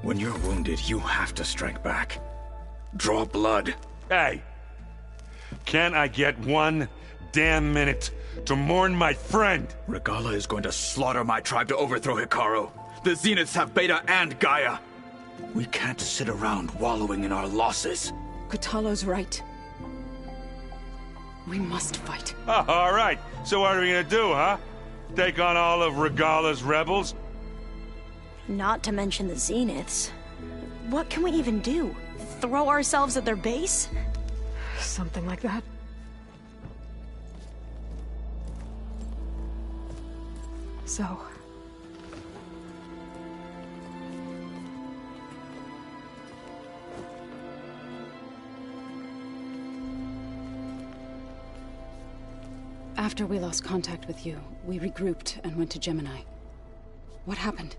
When you're wounded, you have to strike back. Draw blood. Hey! Can't I get one damn minute to mourn my friend? Regalla is going to slaughter my tribe to overthrow Hekarro. The Zeniths have Beta and Gaia. We can't sit around wallowing in our losses. Kotallo's right. We must fight. Oh, all right. So what are we gonna do, huh? Take on all of Regalla's rebels? Not to mention the Zeniths. What can we even do? Throw ourselves at their base? Something like that. So... After we lost contact with you, we regrouped and went to Gemini. What happened?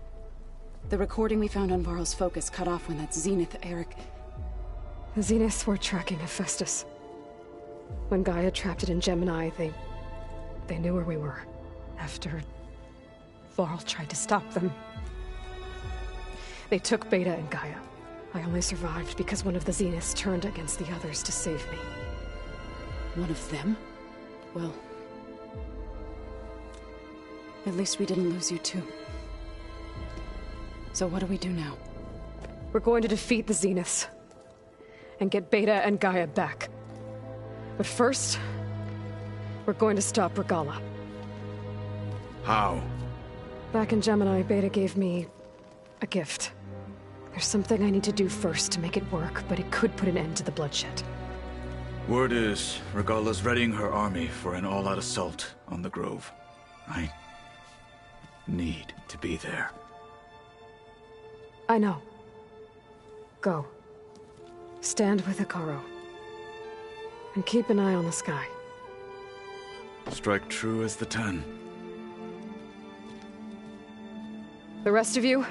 The recording we found on Varl's focus cut off when that Zenith Eric... The Zeniths were tracking Hephaestus. When Gaia trapped it in Gemini, they knew where we were. After... Varl tried to stop them. They took Beta and Gaia. I only survived because one of the Zeniths turned against the others to save me. One of them? Well... At least we didn't lose you too. So what do we do now? We're going to defeat the Zeniths. And get Beta and Gaia back. But first... we're going to stop Regalla. How? Back in Gemini, Beta gave me... a gift. There's something I need to do first to make it work, but it could put an end to the bloodshed. Word is, Regalla's readying her army for an all-out assault on the Grove. I need to be there. I know. Go. Stand with Hekarro. And keep an eye on the sky. Strike true as the 10. The rest of you,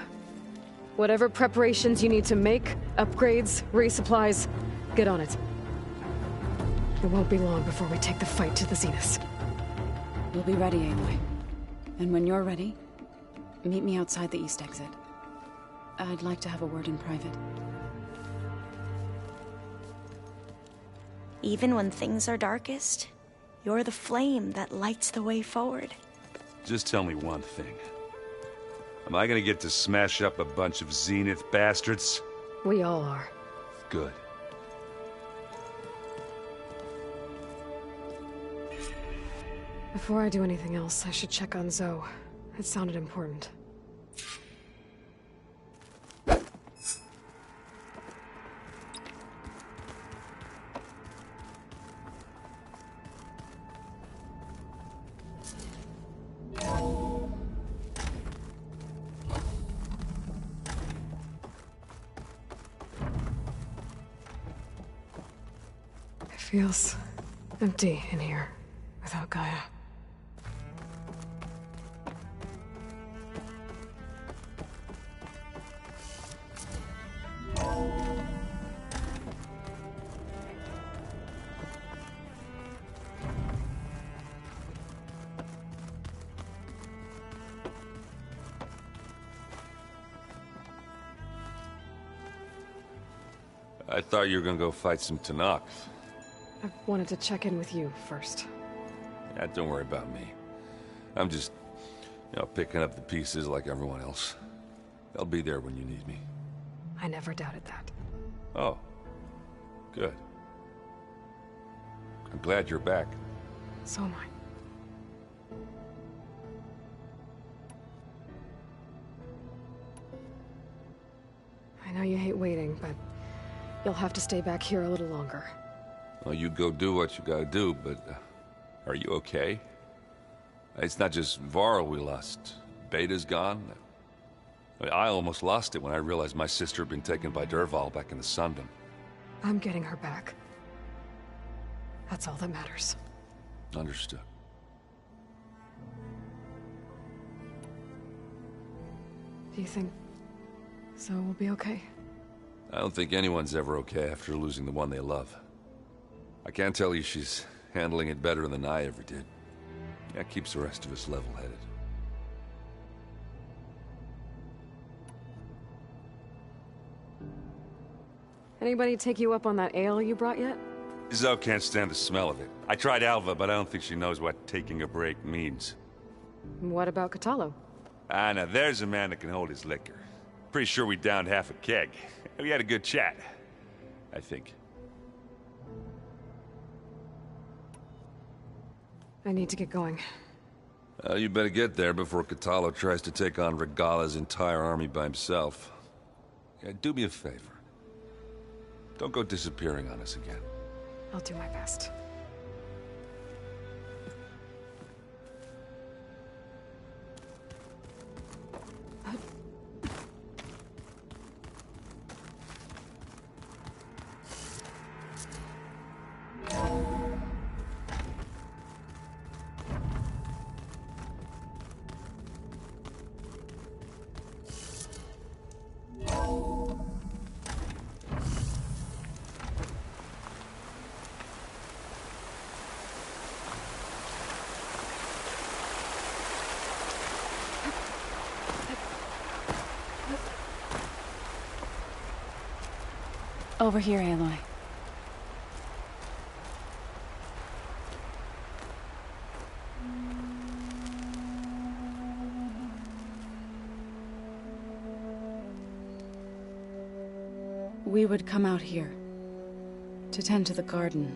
whatever preparations you need to make, upgrades, resupplies, get on it. It won't be long before we take the fight to the Zeniths. We'll be ready, Aloy. And when you're ready, meet me outside the east exit. I'd like to have a word in private. Even when things are darkest, you're the flame that lights the way forward. Just tell me one thing. Am I gonna get to smash up a bunch of Zenith bastards? We all are. Good. Before I do anything else, I should check on Zoe. It sounded important. It feels empty in here without Gaia. I thought you were gonna go fight some Tenakth. I wanted to check in with you first. Yeah, don't worry about me. I'm just, picking up the pieces like everyone else. I'll be there when you need me. I never doubted that. Oh. Good. I'm glad you're back. So am I. I know you hate waiting, but you'll have to stay back here a little longer. Well, you go do what you gotta do, but are you okay? It's not just Varl we lost. Beta's gone. I almost lost it when I realized my sister had been taken by Dervahl back in the Sundom. I'm getting her back. That's all that matters. Understood. Do you think Zoe will be okay? I don't think anyone's ever okay after losing the one they love. I can't tell you she's handling it better than I ever did. That keeps the rest of us level-headed. Anybody take you up on that ale you brought yet? Zoe can't stand the smell of it. I tried Alva, but I don't think she knows what taking a break means. What about Kotallo? Ah, now there's a man that can hold his liquor. Pretty sure we downed half a keg. We had a good chat, I think. I need to get going. You better get there before Kotallo tries to take on Regalla's entire army by himself. Yeah, do me a favor. Don't go disappearing on us again. I'll do my best. Over here, Aloy. We would come out here to tend to the garden.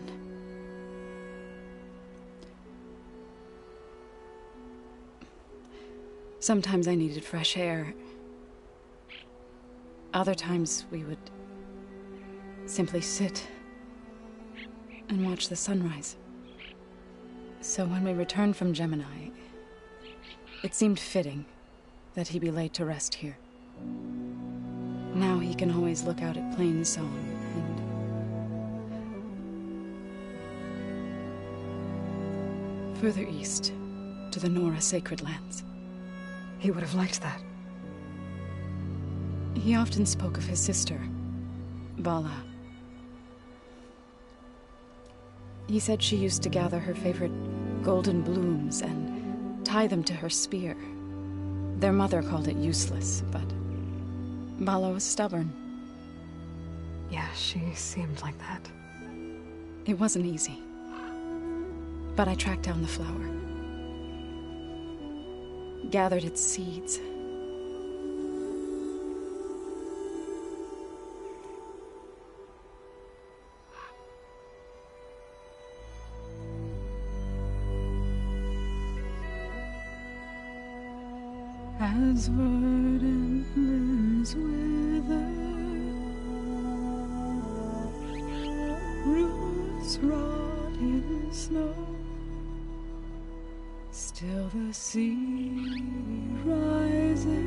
Sometimes I needed fresh air. Other times we would simply sit and watch the sunrise. So when we returned from Gemini, it seemed fitting that he be laid to rest here. Now he can always look out at Plainsong and further east to the Nora Sacred Lands. He would have liked that. He often spoke of his sister, Vala. He said she used to gather her favorite golden blooms and tie them to her spear. Their mother called it useless, but Vala was stubborn. Yeah, she seemed like that. It wasn't easy. But I tracked down the flower. Gathered its seeds. As verdant limbs wither, roots rot in snow, still the sea rises,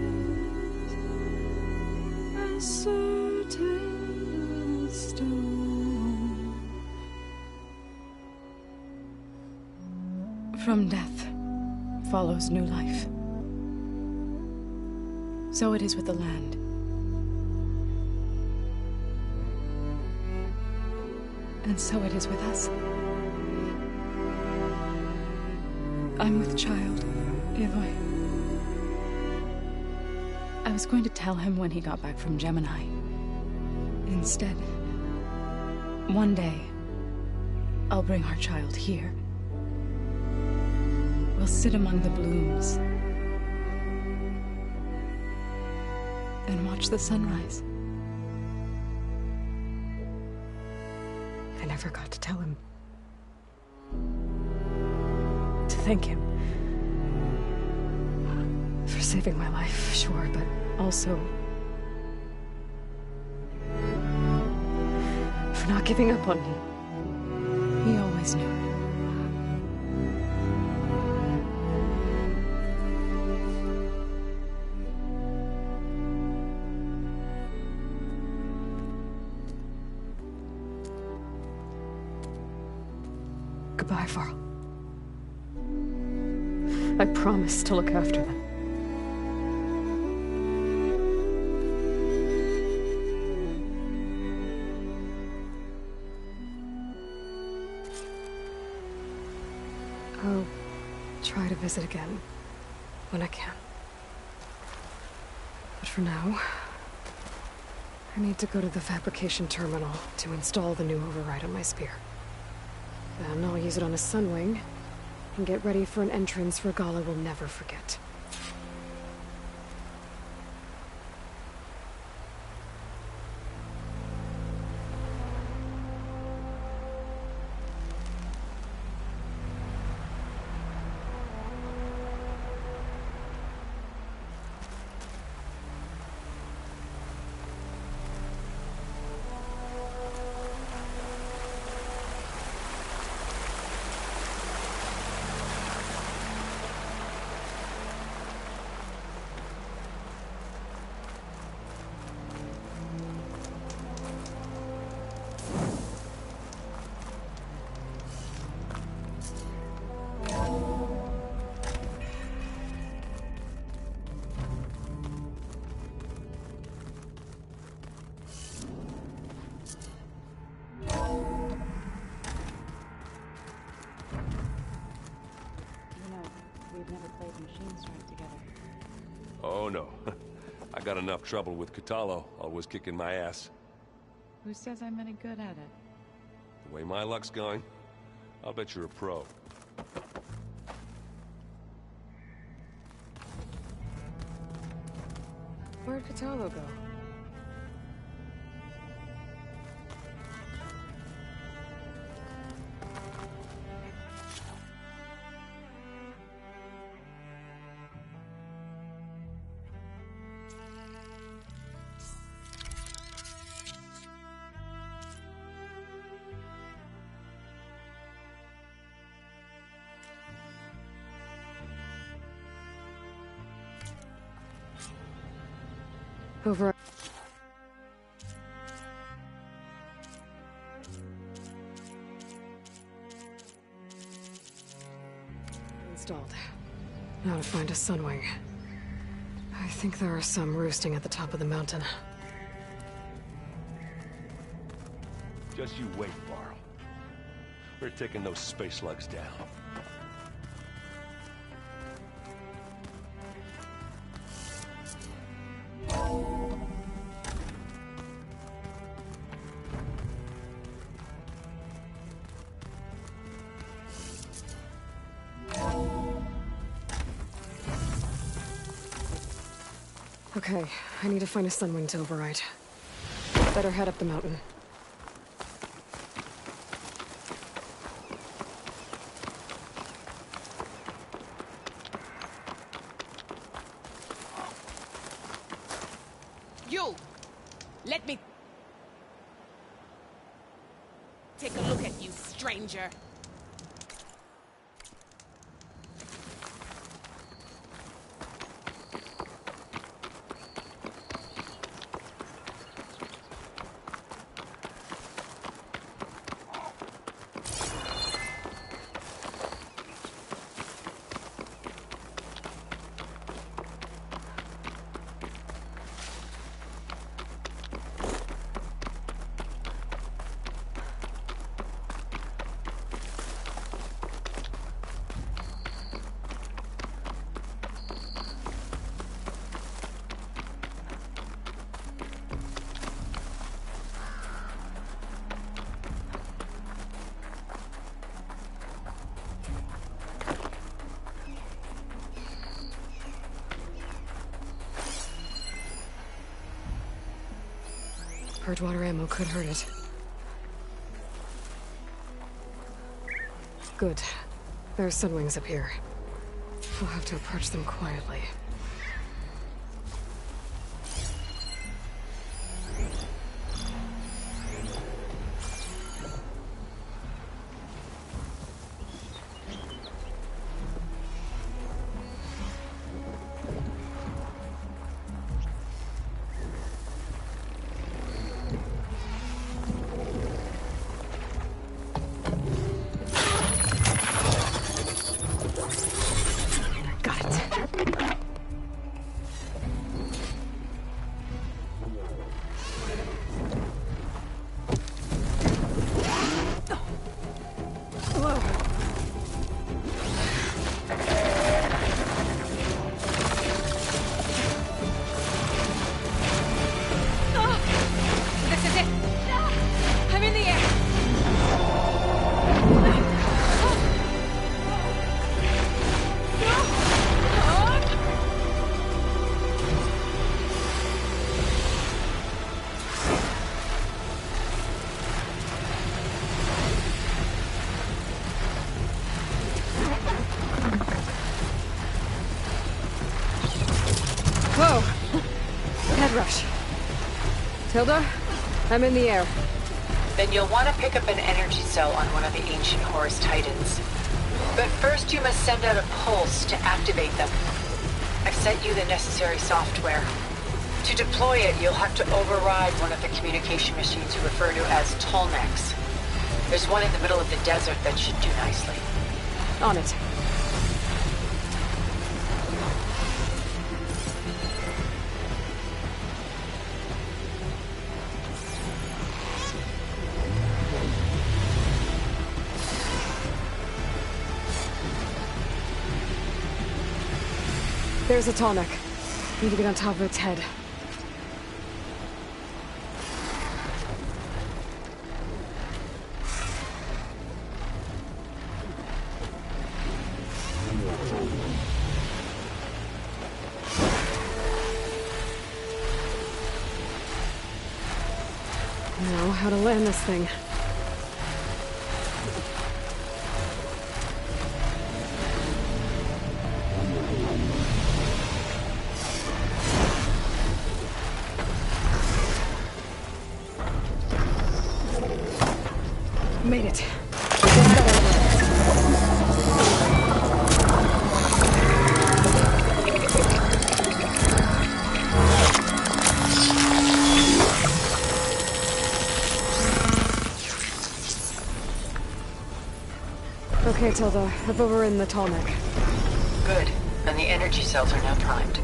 as certain as stone. From death follows new life. So it is with the land. And so it is with us. I'm with child, Aloy. I was going to tell him when he got back from Gemini. Instead, one day, I'll bring our child here. We'll sit among the blooms and watch the sunrise. I never got to tell him. To thank him. For saving my life, sure, but also for not giving up on me. He always knew. Goodbye, Varl. I promise to look after them. I'll try to visit again when I can. But for now, I need to go to the fabrication terminal to install the new override on my spear. Then I'll use it on a Sunwing, and get ready for an entrance Regalla will never forget. We've never played Machine Strike together. Oh no. I got enough trouble with Kotallo, always kicking my ass. Who says I'm any good at it? The way my luck's going, I'll bet you're a pro. Where'd Kotallo go? Over. Installed. Now to find a Sunwing. I think there are some roosting at the top of the mountain. Just you wait, Varl. We're taking those space slugs down. Okay, I need to find a Sunwing to override. Better head up the mountain. You! Let me take a look at you, stranger. Purge water ammo could hurt it. Good. There are Sunwings up here. We'll have to approach them quietly. Got it. head rush. Tilda, I'm in the air. Then you'll want to pick up an energy cell on one of the ancient Horus Titans. But first you must send out a pulse to activate them. I've sent you the necessary software. To deploy it, you'll have to override one of the communication machines you refer to as Tolmecs. There's one in the middle of the desert that should do nicely. On it. There's a Tolmec. Need to get on top of its head. Now, how to land this thing. Made it. Okay, Tilda. I've overridden the Tolmec. Good. And the energy cells are now primed.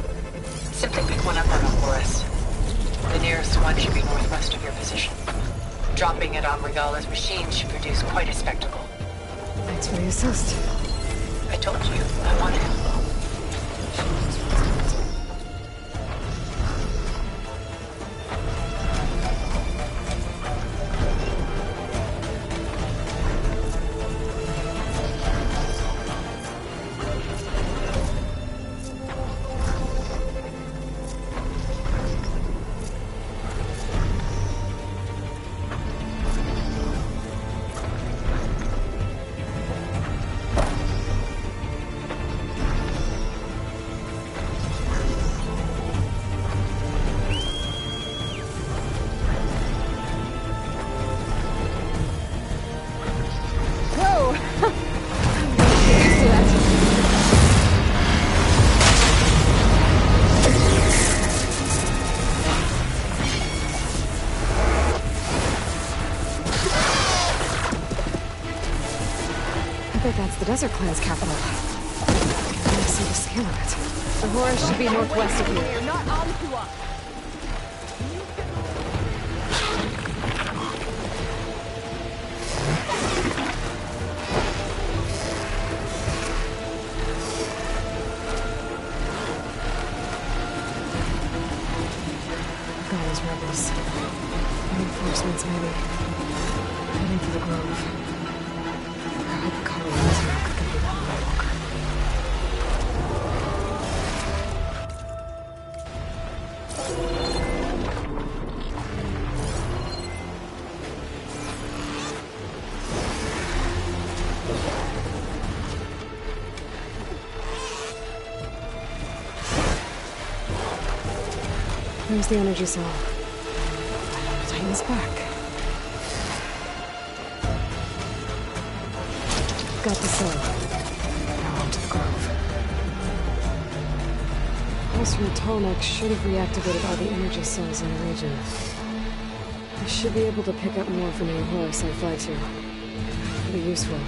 Simply pick one up on a Horus. The nearest one should be northwest of your position. Dropping it on Regalla's machine should produce quite a spectacle. Thanks for the assist. I told you, I wanted it. The Desert Clan's capital. I see the scale of it. The Horus should be northwest of here. Not on Hua. Those rebels. Reinforcements, maybe. Heading for the Grove. I hope the colony is not going to be that long. There's the energy cell. Tighten this back. Got the cell. Now on to the Grove. Pulse from Tolmec should have reactivated all the energy cells in the region. I should be able to pick up more from any Horus I fly to. It'll be useful,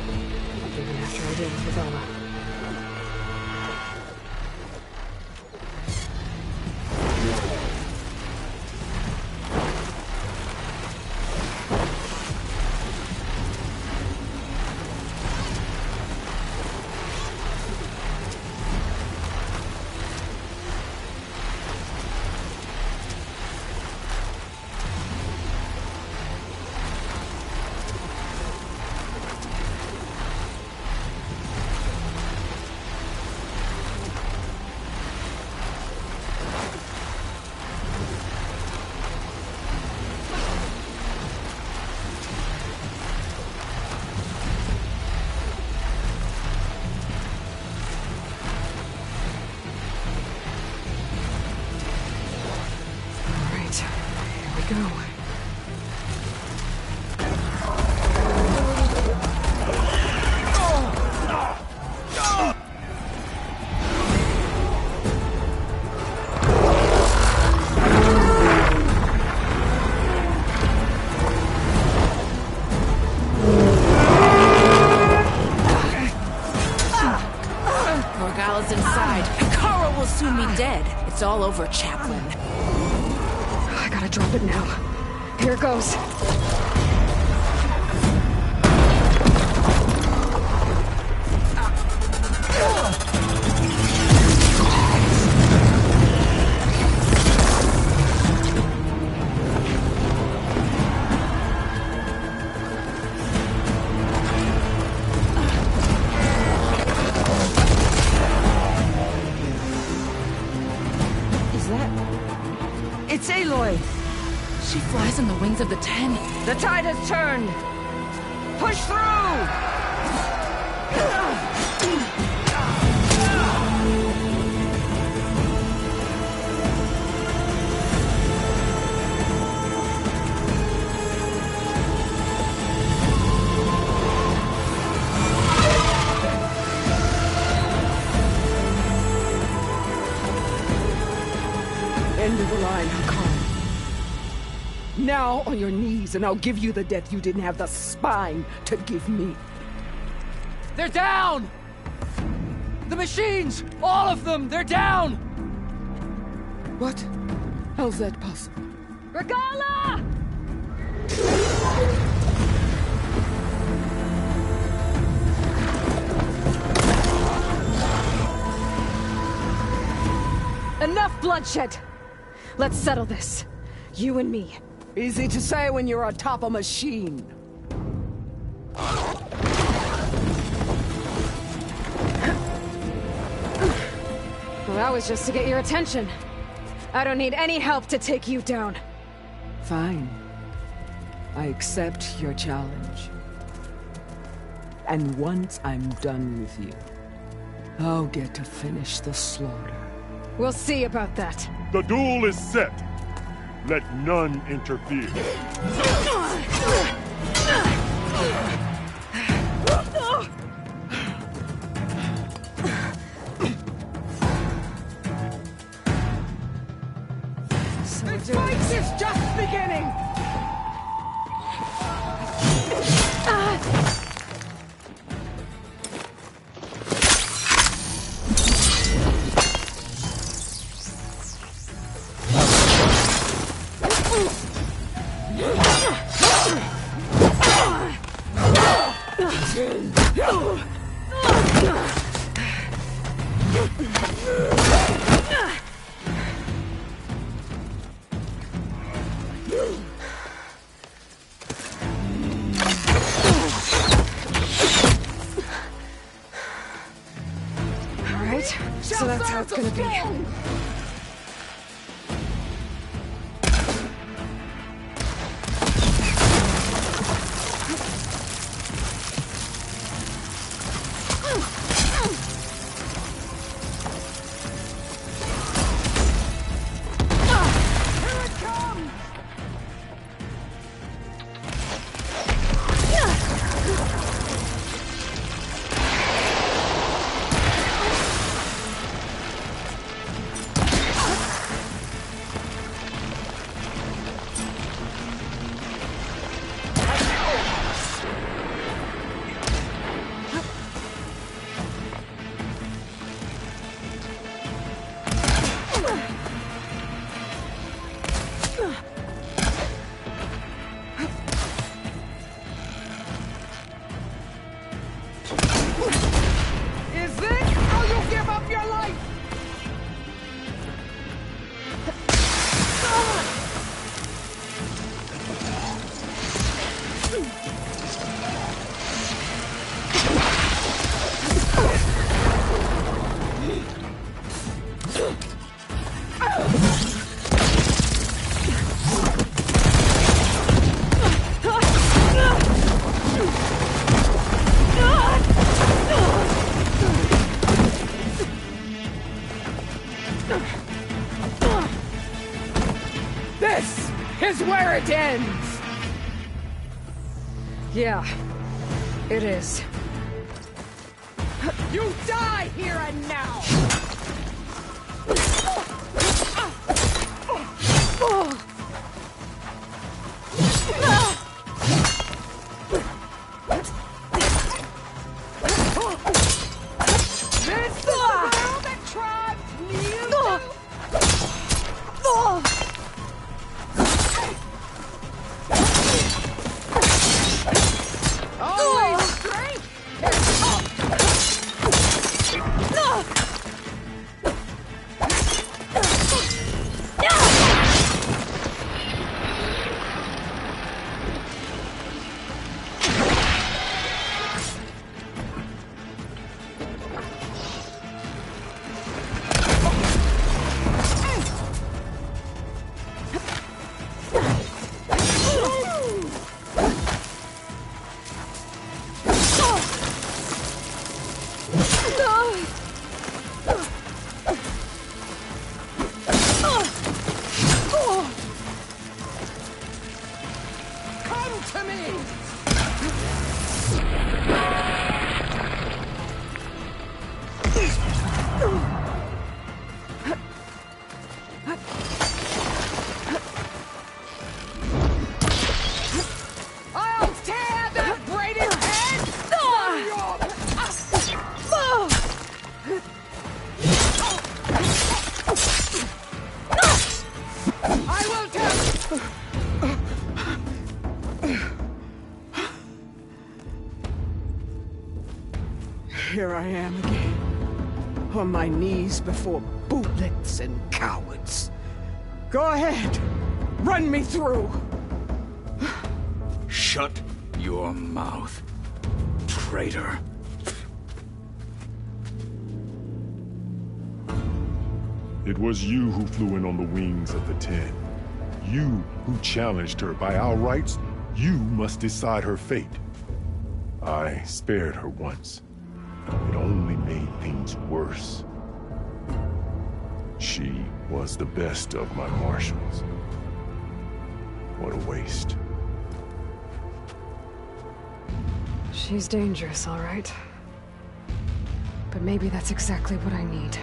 even after I deal with Regalla. go. Morgala's inside. Hikaru will soon be dead. It's all over, Chaplain. I gotta drop it now. Here it goes. It's Aloy! She flies on the wings of the Ten. The tide has turned! Push through! End of the line, Hikaru. Now on your knees, and I'll give you the death you didn't have the spine to give me. They're down! The machines! All of them! They're down! What? How's that possible? Regala! Enough bloodshed! Let's settle this. You and me. Easy to say when you're atop a machine. Well, that was just to get your attention. I don't need any help to take you down. Fine. I accept your challenge. And once I'm done with you, I'll get to finish the slaughter. We'll see about that. The duel is set. Let none interfere. This fight is just beginning! Alright, so that's how it's gonna be. Is this how you give up your life? This is where it ends! Yeah, it is. You die here and now! This is the world that tribes need Always strength! Come to me! I'll tear that braided head from your... I will tell... Here I am again, on my knees before bootlets and cowards. Go ahead, run me through. Shut your mouth, traitor. It was you who flew in on the wings of the Ten. You who challenged her. By our rights, you must decide her fate. I spared her once. It only made things worse. She was the best of my marshals. What a waste. She's dangerous, all right. But maybe that's exactly what I need.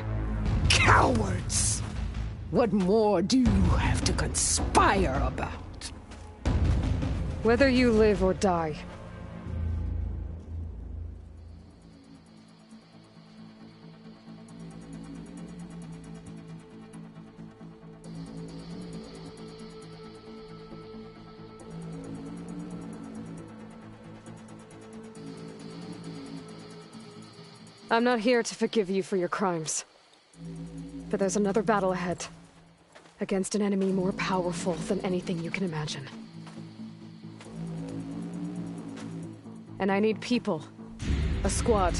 Cowards! What more do you have to conspire about? Whether you live or die. I'm not here to forgive you for your crimes. But there's another battle ahead. Against an enemy more powerful than anything you can imagine. And I need people. A squad.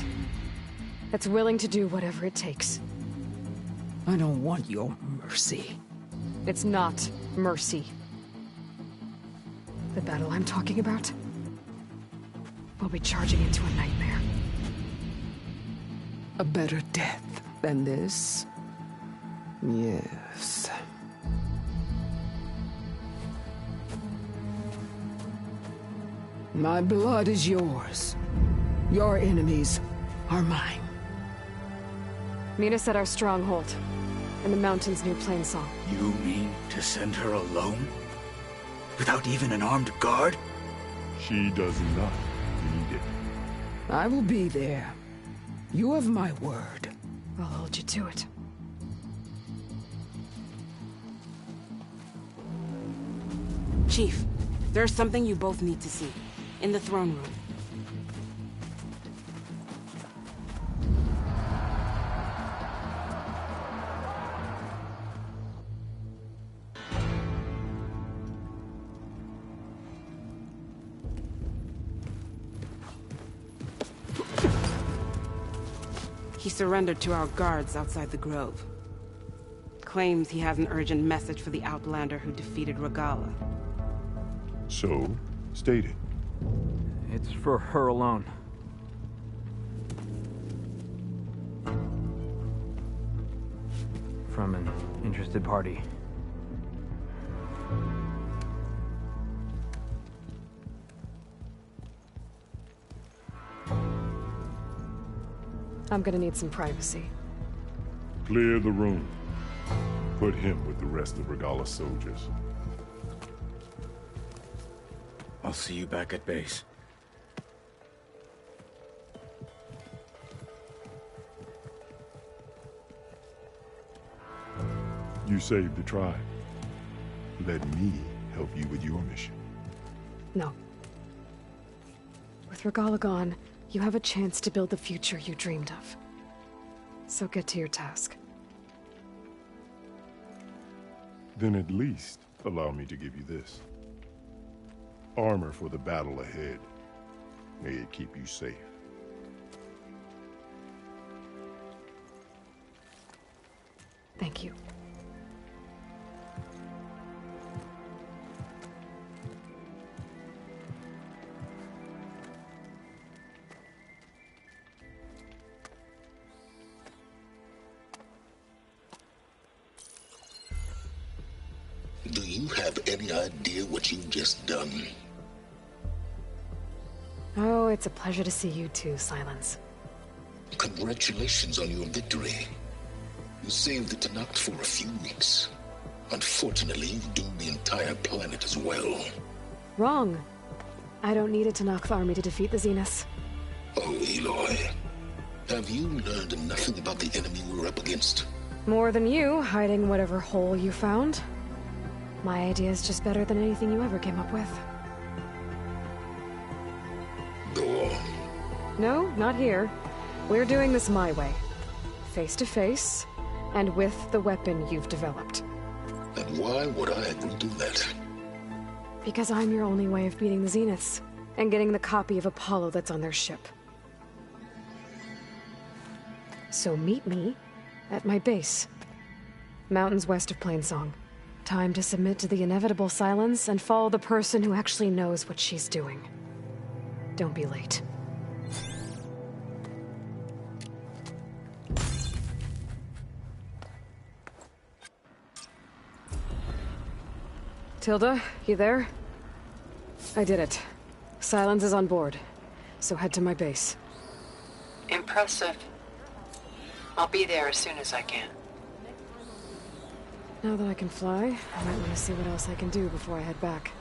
That's willing to do whatever it takes. I don't want your mercy. It's not mercy. The battle I'm talking about will be charging into a nightmare. A better death than this? Yes. My blood is yours. Your enemies are mine. Meet us at our stronghold, in the mountains near Plainsong. You mean to send her alone? Without even an armed guard? She does not need it. I will be there. You have my word. I'll hold you to it. Chief, there's something you both need to see. In the throne room. He surrendered to our guards outside the grove. Claims he has an urgent message for the Outlander who defeated Regalla. So, state it. It's for her alone. From an interested party. I'm gonna need some privacy. Clear the room. Put him with the rest of Regalla's soldiers. I'll see you back at base. You saved the tribe. Let me help you with your mission. No. With Regalla gone, you have a chance to build the future you dreamed of. So get to your task. Then at least allow me to give you this. Armor for the battle ahead. May it keep you safe. Thank you. Do you have any idea what you've just done? Oh, it's a pleasure to see you too, Silence. Congratulations on your victory. You saved the Tenakth for a few weeks. Unfortunately, you've doomed the entire planet as well. Wrong. I don't need a Tenakth army to defeat the Zeniths. Oh, Aloy. Have you learned nothing about the enemy we're up against? More than you, hiding whatever hole you found. My idea is just better than anything you ever came up with. Go on. No, not here. We're doing this my way. Face to face, and with the weapon you've developed. And why would I agree to that? Because I'm your only way of beating the Zeniths, and getting the copy of Apollo that's on their ship. So meet me at my base. Mountains west of Plainsong. Time to submit to the inevitable silence and follow the person who actually knows what she's doing. Don't be late. Tilda, you there? I did it. Silence is on board, so head to my base. Impressive. I'll be there as soon as I can. Now that I can fly, I might want to see what else I can do before I head back.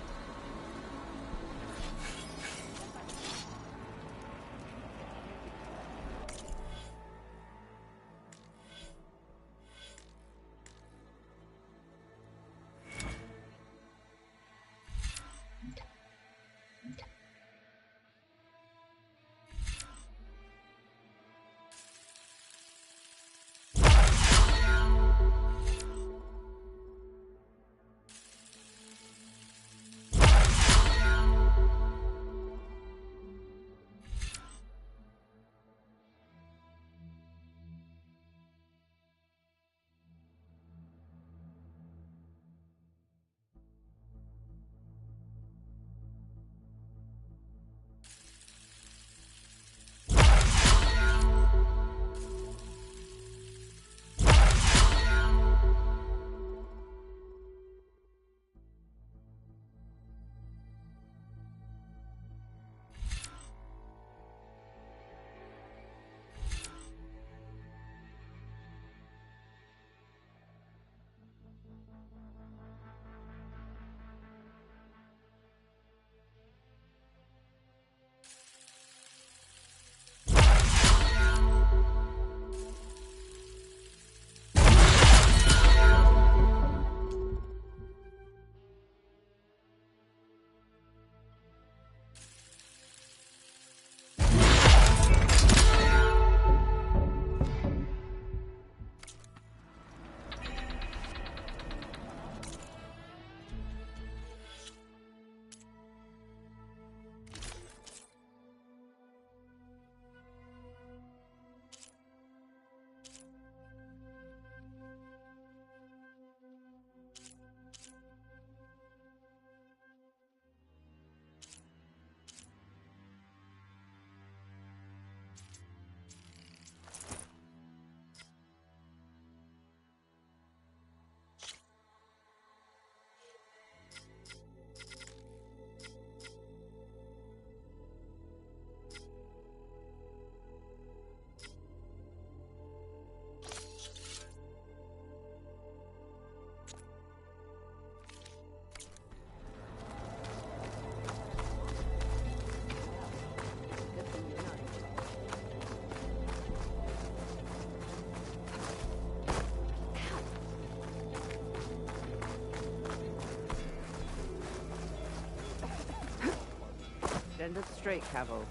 Stand up straight, Cavo.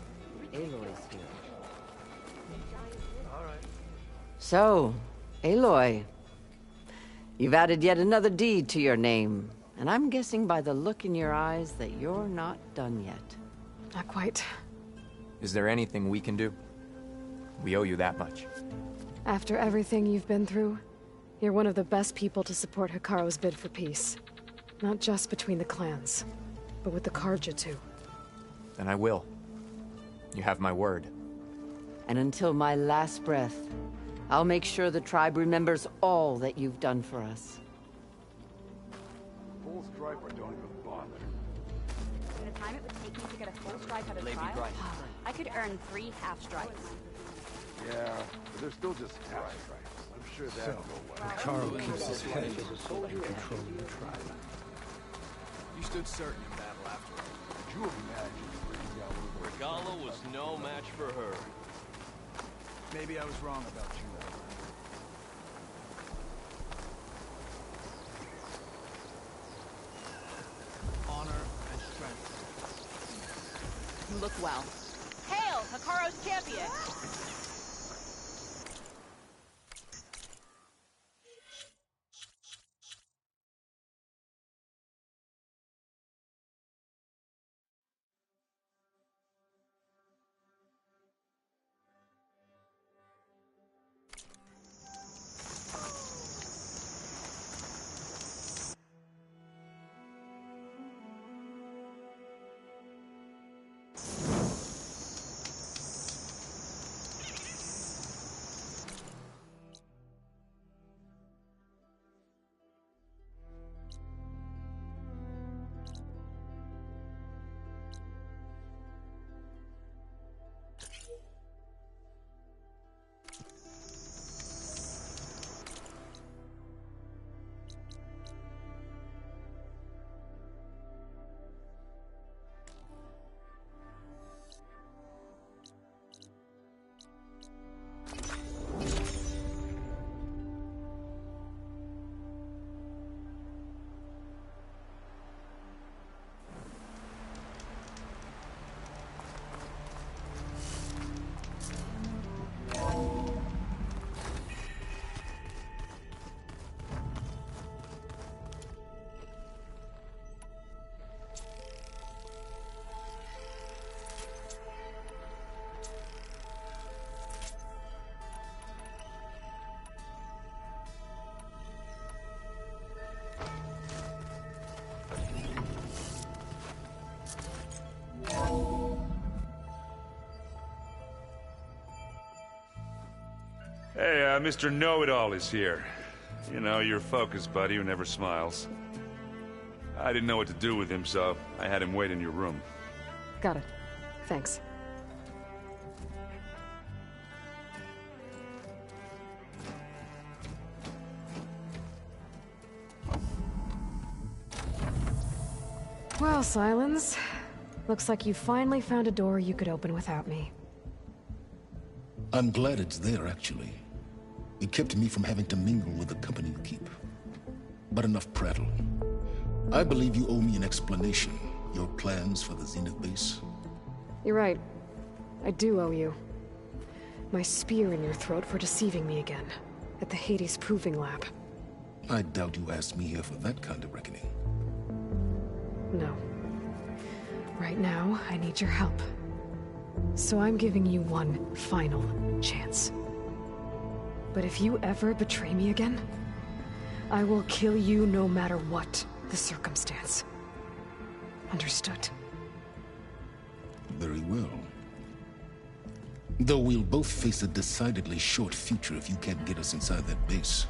Aloy's here. All right. So, Aloy. You've added yet another deed to your name. And I'm guessing by the look in your eyes that you're not done yet. Not quite. Is there anything we can do? We owe you that much. After everything you've been through, you're one of the best people to support Hekarro's bid for peace. Not just between the clans, but with the Carja too. Then I will. You have my word. And until my last breath, I'll make sure the tribe remembers all that you've done for us. Full striper don't even bother. The time it would take me to get a full stripe at a Lady trial, Bright. I could earn 3 half stripes. Yeah, but they're still just half stripes. I'm sure that'll go well. Hekarro keeps his head in control of the tribe. You stood certain in battle after all. Could you imagine? Regalla was no match for her. Maybe I was wrong about you. Honor and strength. You look well. Hail, Hekarro's champion! Hey, Mr. Know-It-All is here. You know, your focus buddy who never smiles. I didn't know what to do with him, so I had him wait in your room. Got it. Thanks. Well, Sylens. Looks like you finally found a door you could open without me. I'm glad it's there, actually. It kept me from having to mingle with the company you keep. But enough prattle. I believe you owe me an explanation. Your plans for the Zenith base? You're right. I do owe you. My spear in your throat for deceiving me again. At the Hades Proving Lab. I doubt you asked me here for that kind of reckoning. No. Right now, I need your help. So I'm giving you one final chance. But if you ever betray me again, I will kill you no matter what the circumstance. Understood? Very well. Though we'll both face a decidedly short future if you can't get us inside that base.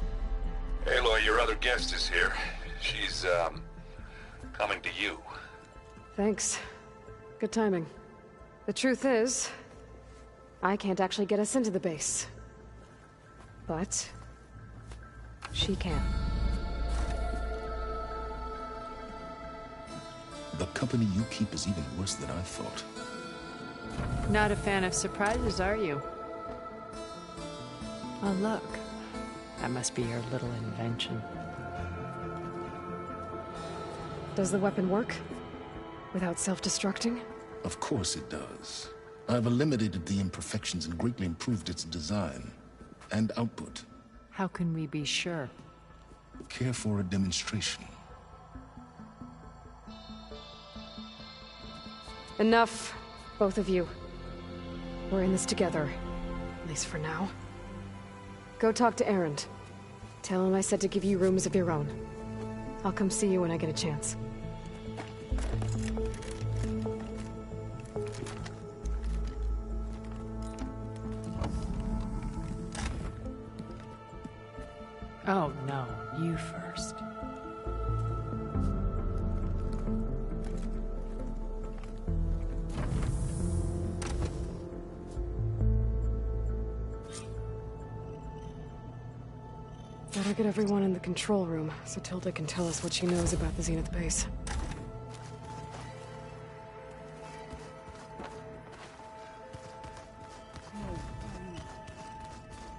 Aloy, your other guest is here. She's, coming to you. Thanks. Good timing. The truth is, I can't actually get us into the base. But she can. The company you keep is even worse than I thought. Not a fan of surprises, are you? Oh, look. That must be your little invention. Does the weapon work? Without self-destructing? Of course it does. I've eliminated the imperfections and greatly improved its design and output. How can we be sure? Care for a demonstration? Enough, both of you. We're in this together, at least for now. Go talk to Erend. Tell him I said to give you rooms of your own. I'll come see you when I get a chance. Oh no, you first. Better get everyone in the control room, so Tilda can tell us what she knows about the Zenith base.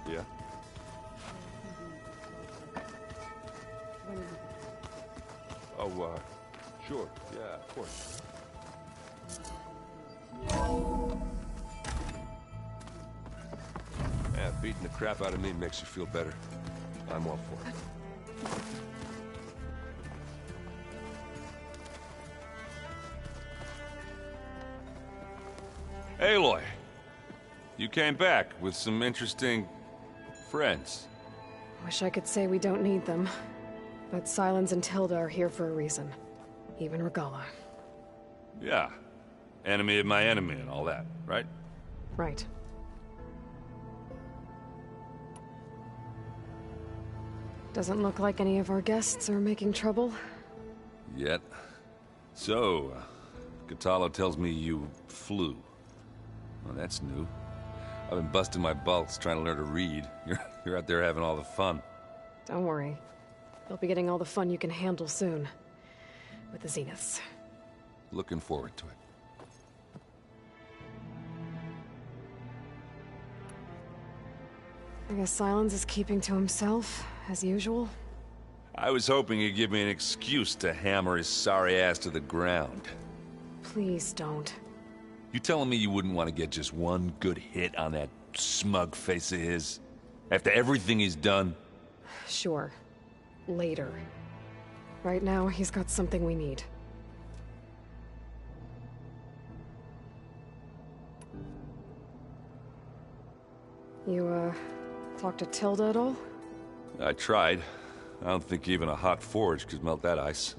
Yeah? Oh, sure. Yeah, of course. Yeah, beating the crap out of me makes you feel better. I'm all for it. Aloy, you came back with some interesting friends. Wish I could say we don't need them, but Sylens and Tilda are here for a reason. Even Regalla. Yeah. Enemy of my enemy and all that, right? Right. Doesn't look like any of our guests are making trouble. Yet. So, Kotallo tells me you flew. Well, that's new. I've been busting my balls trying to learn to read. You're out there having all the fun. Don't worry. You'll be getting all the fun you can handle soon. With the Zeniths. Looking forward to it. I guess Sylens is keeping to himself, as usual. I was hoping he'd give me an excuse to hammer his sorry ass to the ground. Please don't. You telling me you wouldn't want to get just one good hit on that smug face of his? After everything he's done? Sure. Later. Right now, he's got something we need. You, talked to Tilda at all? I tried. I don't think even a hot forge could melt that ice.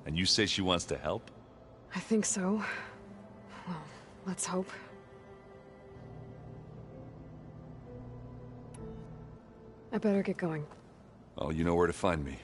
And you say she wants to help? I think so. Well, let's hope. I better get going. Oh, you know where to find me.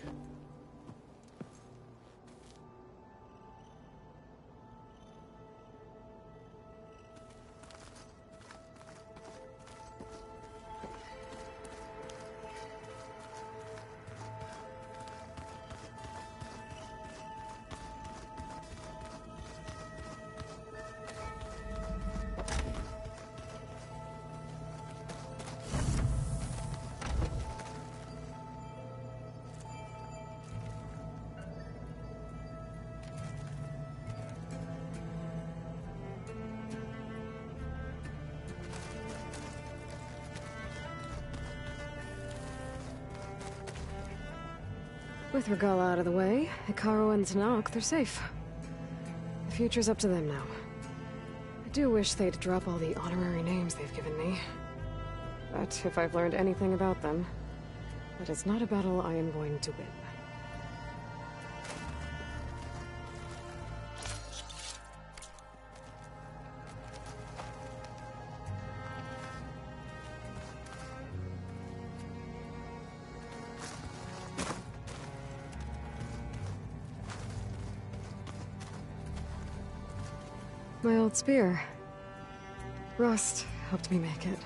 With Regalla out of the way, Hekarro and Tenakth, they're safe. The future's up to them now. I do wish they'd drop all the honorary names they've given me. But if I've learned anything about them, that it's not a battle I am going to win. My old spear. Rust helped me make it.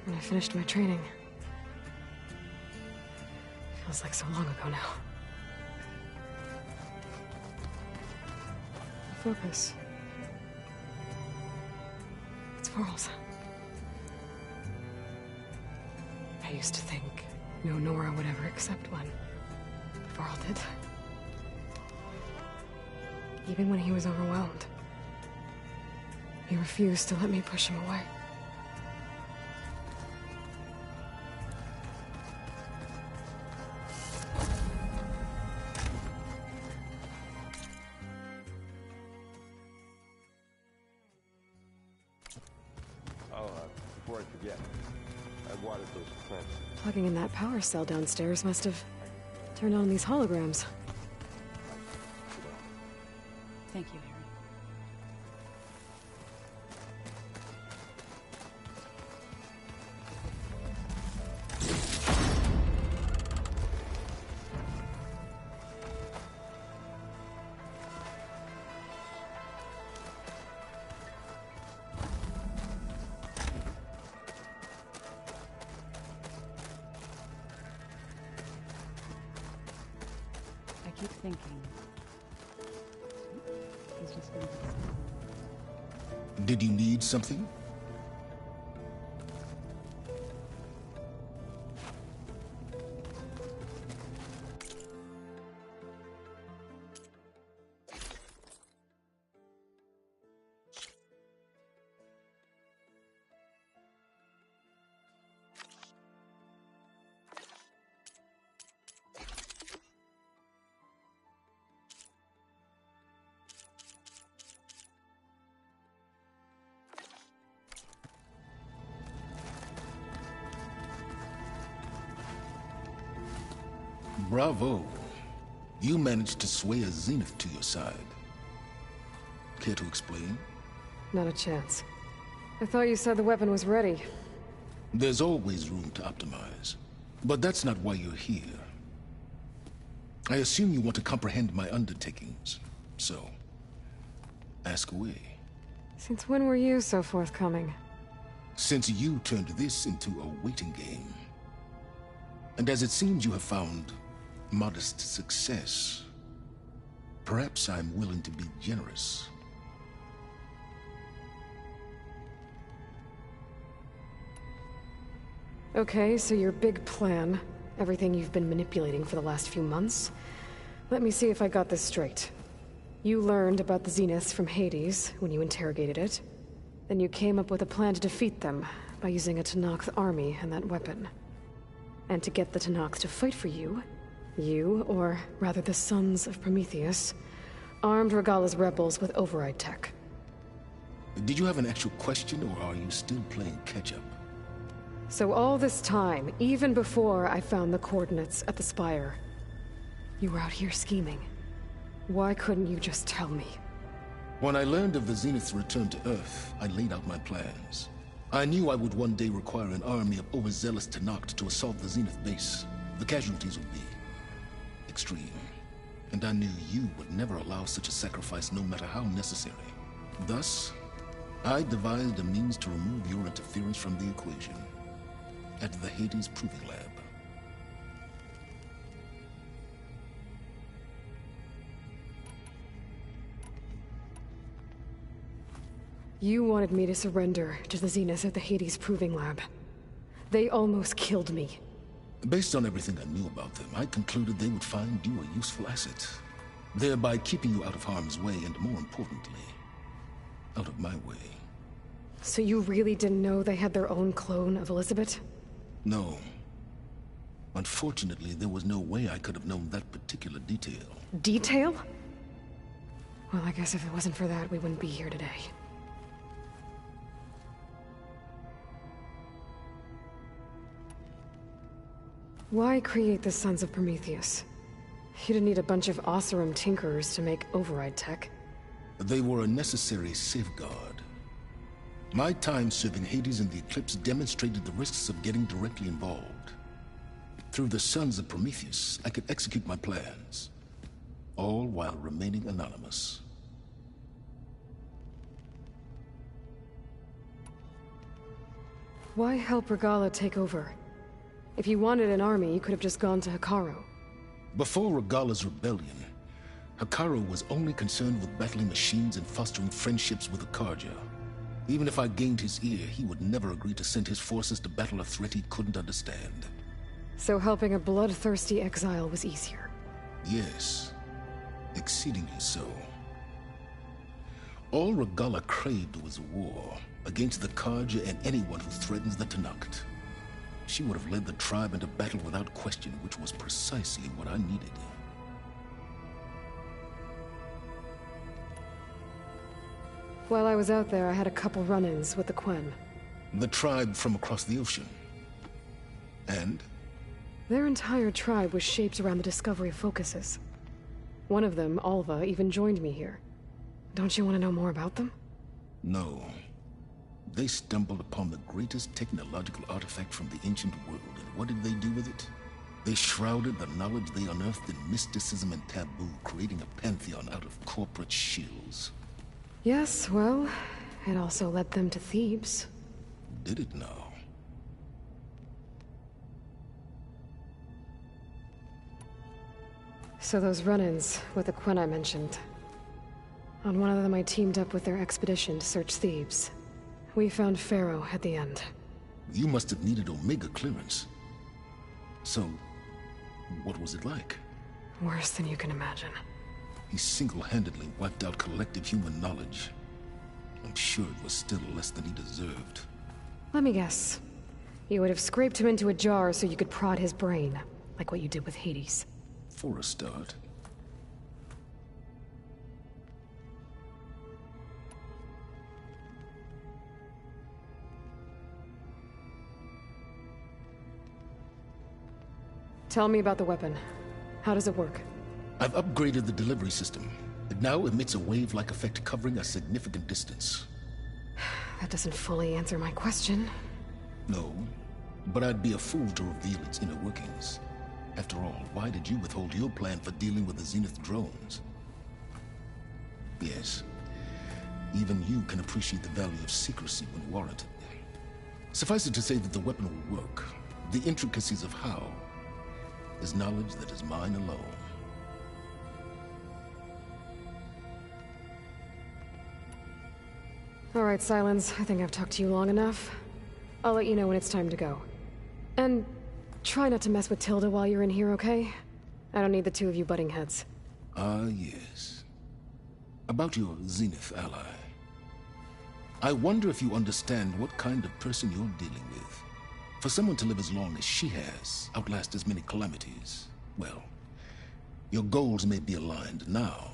When I finished my training. Feels like so long ago now. Focus. It's Varl's. I used to think no Nora would ever accept one. But Varl did. Even when he was overwhelmed. He refused to let me push him away. Before I forget, I watered those plants. Plugging in that power cell downstairs must have turned on these holograms. Thank you, Harry. I keep thinking he's just gonna be. Did you need something? Bravo. You managed to sway a Zenith to your side. Care to explain? Not a chance. I thought you said the weapon was ready. There's always room to optimize. But that's not why you're here. I assume you want to comprehend my undertakings. So, ask away. Since when were you so forthcoming? Since you turned this into a waiting game. And as it seems you have found modest success, perhaps I'm willing to be generous. Okay, so your big plan, everything you've been manipulating for the last few months. Let me see if I got this straight. You learned about the Zeniths from Hades when you interrogated it. Then you came up with a plan to defeat them by using a Tenakth army and that weapon. And to get the Tenakth to fight for you, or rather the Sons of Prometheus, armed Regalla's rebels with override tech. Did you have an actual question, or are you still playing catch-up? So all this time, even before I found the coordinates at the Spire, you were out here scheming. Why couldn't you just tell me? When I learned of the Zenith's return to Earth, I laid out my plans. I knew I would one day require an army of overzealous Tenakth to assault the Zenith base. The casualties would be extreme. And I knew you would never allow such a sacrifice, no matter how necessary. Thus, I devised a means to remove your interference from the equation at the Hades Proving Lab. You wanted me to surrender to the Zeniths at the Hades Proving Lab. They almost killed me. Based on everything I knew about them, I concluded they would find you a useful asset, thereby keeping you out of harm's way and, more importantly, out of my way. So you really didn't know they had their own clone of Elizabeth? No. Unfortunately, there was no way I could have known that particular detail. Detail? Well, I guess if it wasn't for that, we wouldn't be here today. Why create the Sons of Prometheus? You didn't need a bunch of Oseram tinkerers to make override tech. They were a necessary safeguard. My time serving Hades and the Eclipse demonstrated the risks of getting directly involved. Through the Sons of Prometheus, I could execute my plans, all while remaining anonymous. Why help Regalla take over? If you wanted an army, you could have just gone to Hekarro. Before Regalla's rebellion, Hekarro was only concerned with battling machines and fostering friendships with Akarja. Even if I gained his ear, he would never agree to send his forces to battle a threat he couldn't understand. So helping a bloodthirsty exile was easier? Yes, exceedingly so. All Regalla craved was war against the Carja and anyone who threatens the Tenakth. She would have led the tribe into battle without question, which was precisely what I needed. While I was out there, I had a couple run-ins with the Quen. The tribe from across the ocean. And? Their entire tribe was shaped around the discovery of focuses. One of them, Alva, even joined me here. Don't you want to know more about them? No. They stumbled upon the greatest technological artifact from the ancient world, and what did they do with it? They shrouded the knowledge they unearthed in mysticism and taboo, creating a pantheon out of corporate shills. Yes, well, it also led them to Thebes. Did it now? So those run-ins with the Quen I mentioned. On one of them I teamed up with their expedition to search Thebes. We found Pharaoh at the end. You must have needed Omega clearance. So, what was it like? Worse than you can imagine. He single-handedly wiped out collective human knowledge. I'm sure it was still less than he deserved. Let me guess. You would have scraped him into a jar so you could prod his brain, like what you did with Hades. For a start. Tell me about the weapon. How does it work? I've upgraded the delivery system. It now emits a wave-like effect covering a significant distance. That doesn't fully answer my question. No, but I'd be a fool to reveal its inner workings. After all, why did you withhold your plan for dealing with the Zenith drones? Yes, even you can appreciate the value of secrecy when warranted. Suffice it to say that the weapon will work. The intricacies of how is knowledge that is mine alone. All right, Silence. I think I've talked to you long enough. I'll let you know when it's time to go. And try not to mess with Tilda while you're in here, okay? I don't need the two of you butting heads. Ah, yes. About your Zenith ally. I wonder if you understand what kind of person you're dealing with. For someone to live as long as she has, outlast as many calamities, well, your goals may be aligned now,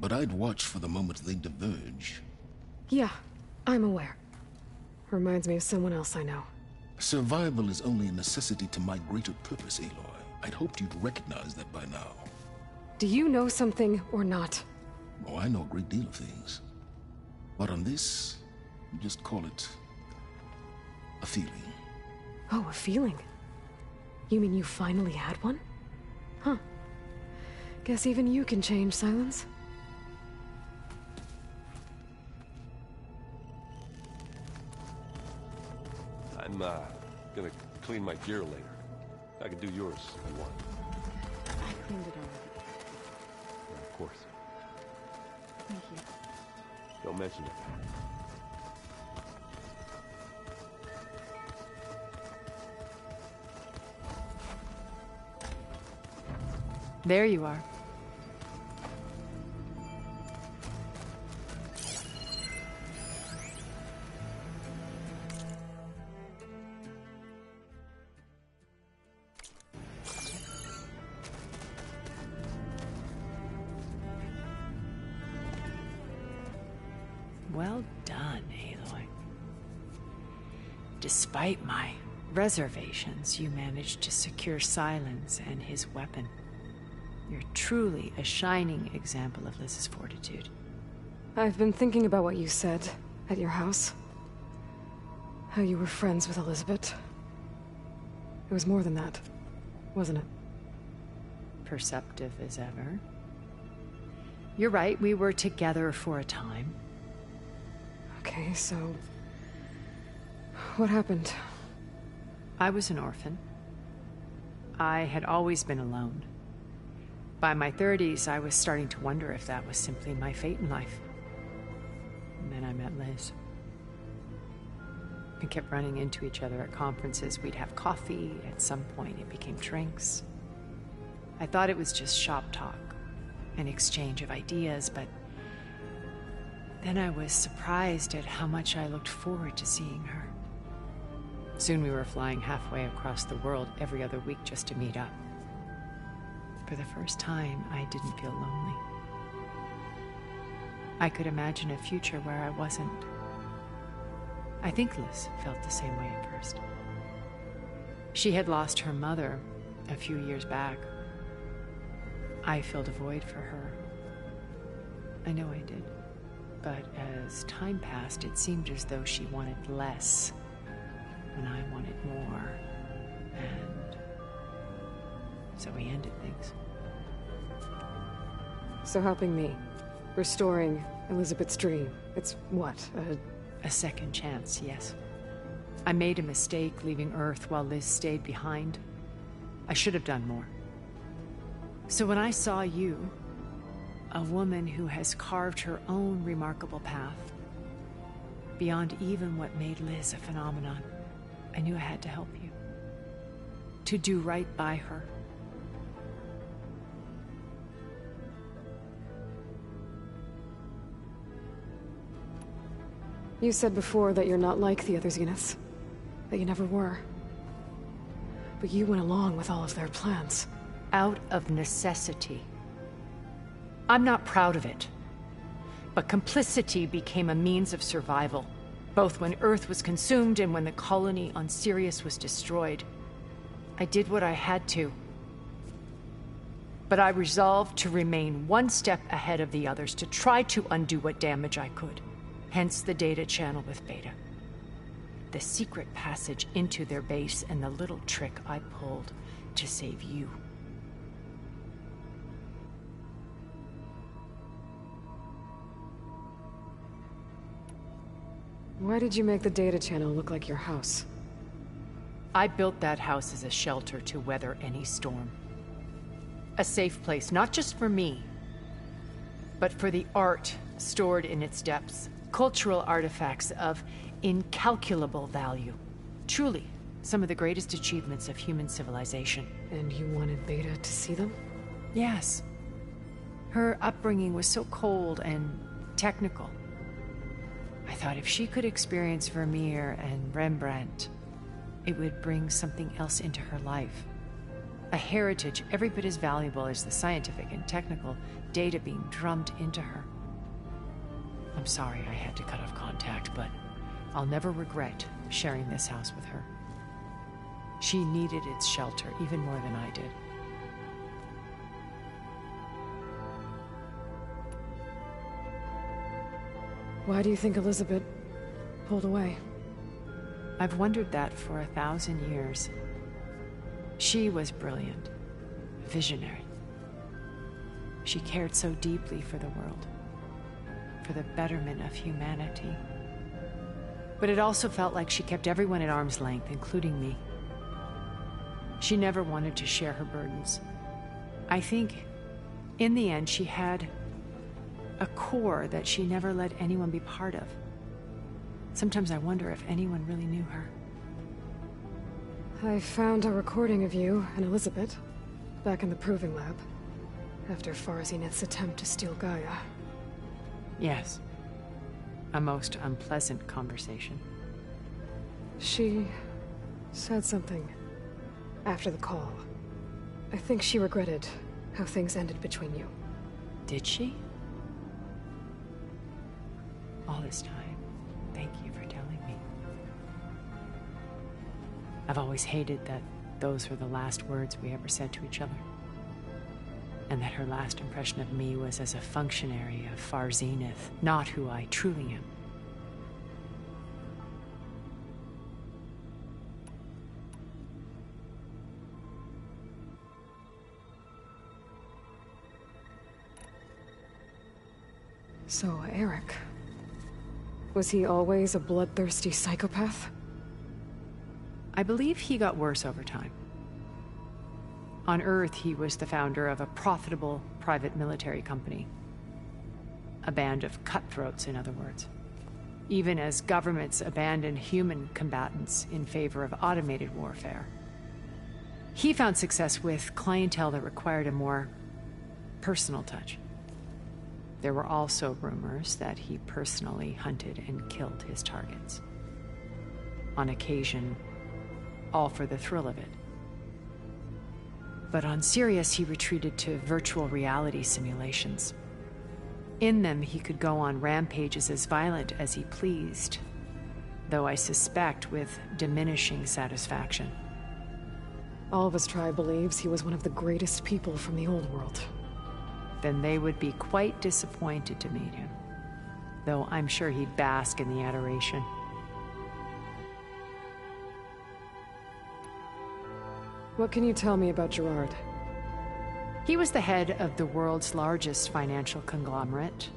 but I'd watch for the moment they diverge. Yeah, I'm aware. Reminds me of someone else I know. Survival is only a necessity to my greater purpose, Aloy. I'd hoped you'd recognize that by now. Do you know something or not? Oh, I know a great deal of things. But on this, you just call it a feeling. Oh, a feeling? You mean you finally had one? Huh. Guess even you can change, Silence. I'm, gonna clean my gear later. I can do yours if you want. I cleaned it already. Of course. Thank you. Don't mention it. There you are. Well done, Aloy. Despite my reservations, you managed to secure Silence and his weapon. You're truly a shining example of Liz's fortitude. I've been thinking about what you said at your house. How you were friends with Elizabeth. It was more than that, wasn't it? Perceptive as ever. You're right, we were together for a time. Okay, so... what happened? I was an orphan. I had always been alone. By my 30s, I was starting to wonder if that was simply my fate in life. And then I met Liz. We kept running into each other at conferences. We'd have coffee. At some point, it became drinks. I thought it was just shop talk, an exchange of ideas, but Then I was surprised at how much I looked forward to seeing her. Soon we were flying halfway across the world every other week just to meet up. For the first time, I didn't feel lonely. I could imagine a future where I wasn't. I think Liz felt the same way at first. She had lost her mother a few years back. I filled a void for her. I know I did. But as time passed, it seemed as though she wanted less, and I wanted more. And so we ended things. So helping me, restoring Elizabeth's dream, it's what, a second chance, yes. I made a mistake leaving Earth while Liz stayed behind. I should have done more. So when I saw you, a woman who has carved her own remarkable path, beyond even what made Liz a phenomenon, I knew I had to help you. To do right by her. You said before that you're not like the other Zeniths. That you never were. But you went along with all of their plans. Out of necessity. I'm not proud of it. But complicity became a means of survival, both when Earth was consumed and when the colony on Sirius was destroyed. I did what I had to. But I resolved to remain one step ahead of the others, to try to undo what damage I could. Hence the data channel with Beta. The secret passage into their base and the little trick I pulled to save you. Why did you make the data channel look like your house? I built that house as a shelter to weather any storm. A safe place, not just for me, but for the art stored in its depths. Cultural artifacts of incalculable value. Truly, some of the greatest achievements of human civilization. And you wanted Beta to see them? Yes. Her upbringing was so cold and technical. I thought if she could experience Vermeer and Rembrandt, it would bring something else into her life. A heritage every bit as valuable as the scientific and technical data being drummed into her. I'm sorry I had to cut off contact, but I'll never regret sharing this house with her. She needed its shelter even more than I did. Why do you think Elizabeth pulled away? I've wondered that for 1,000 years. She was brilliant, visionary. She cared so deeply for the world, for the betterment of humanity. But it also felt like she kept everyone at arm's length, including me. She never wanted to share her burdens. I think, in the end, she had a core that she never let anyone be part of. Sometimes I wonder if anyone really knew her. I found a recording of you and Elizabeth back in the Proving Lab after Far Zenith's attempt to steal Gaia. Yes. A most unpleasant conversation. She said something after the call. I think she regretted how things ended between you. Did she? All this time, thank you for telling me. I've always hated that those were the last words we ever said to each other. And that her last impression of me was as a functionary of Far Zenith, not who I truly am. So, Eric... was he always a bloodthirsty psychopath? I believe he got worse over time. On Earth, he was the founder of a profitable private military company. A band of cutthroats, in other words. Even as governments abandoned human combatants in favor of automated warfare. He found success with clientele that required a more personal touch. There were also rumors that he personally hunted and killed his targets. On occasion, all for the thrill of it. But on Sirius, he retreated to virtual reality simulations. In them, he could go on rampages as violent as he pleased, though I suspect with diminishing satisfaction. All of his tribe believes he was one of the greatest people from the old world. Then they would be quite disappointed to meet him, though I'm sure he'd bask in the adoration. What can you tell me about Gerard? He was the head of the world's largest financial conglomerate,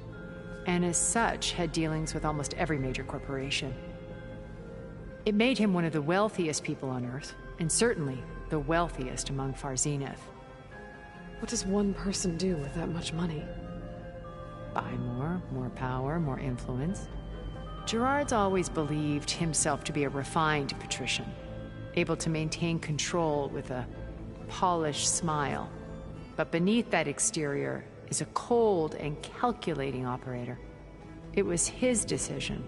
and as such had dealings with almost every major corporation. It made him one of the wealthiest people on Earth, and certainly the wealthiest among Far Zenith. What does one person do with that much money? Buy more power, more influence. Gerard's always believed himself to be a refined patrician, able to maintain control with a polished smile. But beneath that exterior is a cold and calculating operator. It was his decision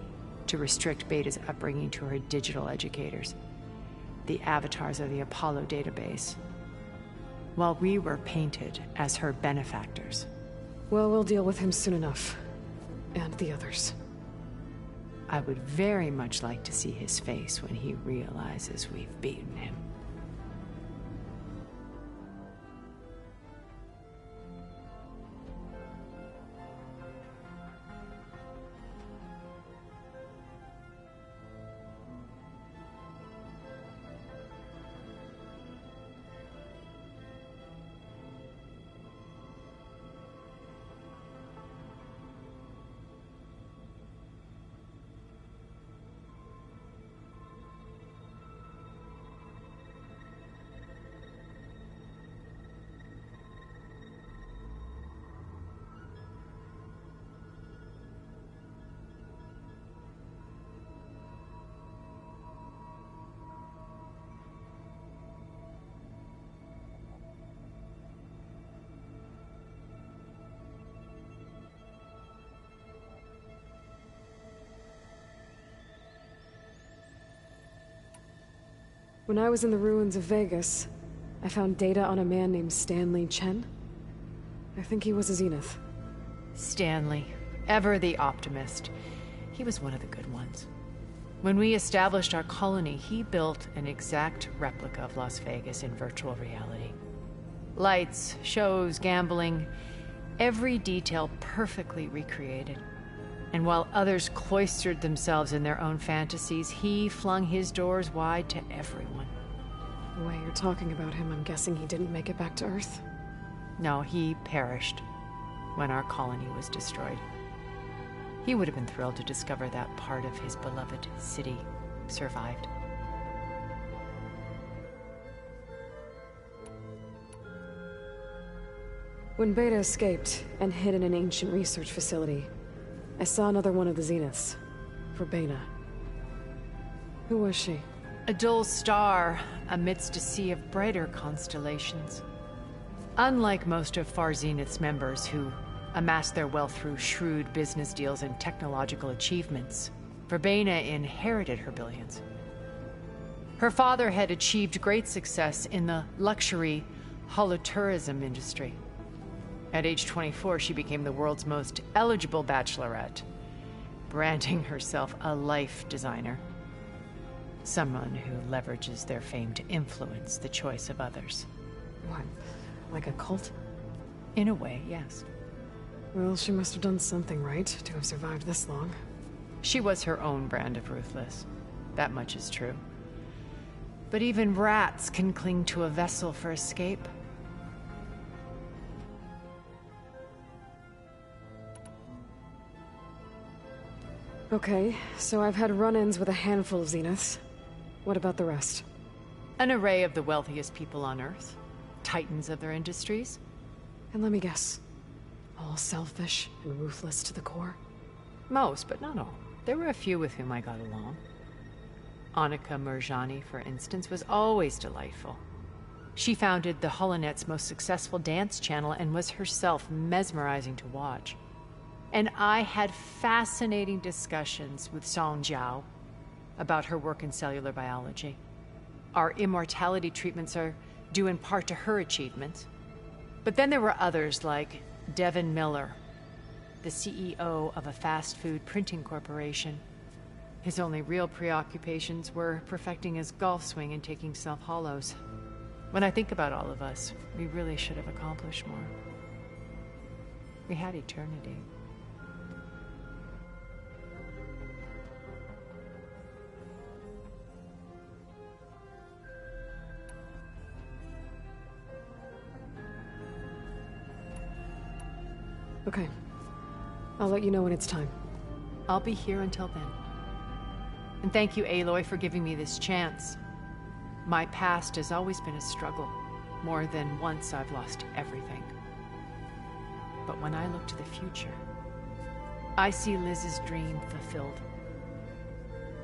to restrict Beta's upbringing to her digital educators, the avatars of the Apollo database, while we were painted as her benefactors. Well, we'll deal with him soon enough. And the others. I would very much like to see his face when he realizes we've beaten him. When I was in the ruins of Vegas, I found data on a man named Stanley Chen. I think he was a Zenith. Stanley, ever the optimist. He was one of the good ones. When we established our colony, he built an exact replica of Las Vegas in virtual reality. Lights, shows, gambling, every detail perfectly recreated. And while others cloistered themselves in their own fantasies, he flung his doors wide to everyone. The way you're talking about him, I'm guessing he didn't make it back to Earth? No, he perished when our colony was destroyed. He would have been thrilled to discover that part of his beloved city survived. When Beta escaped and hid in an ancient research facility, I saw another one of the Zeniths, Verbena. Who was she? A dull star amidst a sea of brighter constellations. Unlike most of Far Zenith's members who amassed their wealth through shrewd business deals and technological achievements, Verbena inherited her billions. Her father had achieved great success in the luxury holotourism industry. At age 24, she became the world's most eligible bachelorette, branding herself a life designer. Someone who leverages their fame to influence the choice of others. What, like a cult? In a way, yes. Well, she must have done something right to have survived this long. She was her own brand of ruthless. That much is true. But even rats can cling to a vessel for escape. Okay, so I've had run-ins with a handful of Zeniths. What about the rest? An array of the wealthiest people on Earth. Titans of their industries. And let me guess. All selfish and ruthless to the core? Most, but not all. There were a few with whom I got along. Annika Murjani, for instance, was always delightful. She founded the HoloNet's most successful dance channel and was herself mesmerizing to watch. And I had fascinating discussions with Song Jiao about her work in cellular biology. Our immortality treatments are due in part to her achievements. But then there were others like Devin Miller, the CEO of a fast food printing corporation. His only real preoccupations were perfecting his golf swing and taking self-hollows. When I think about all of us, we really should have accomplished more. We had eternity. Okay. I'll let you know when it's time. I'll be here until then. And thank you, Aloy, for giving me this chance. My past has always been a struggle. More than once I've lost everything. But when I look to the future, I see Liz's dream fulfilled.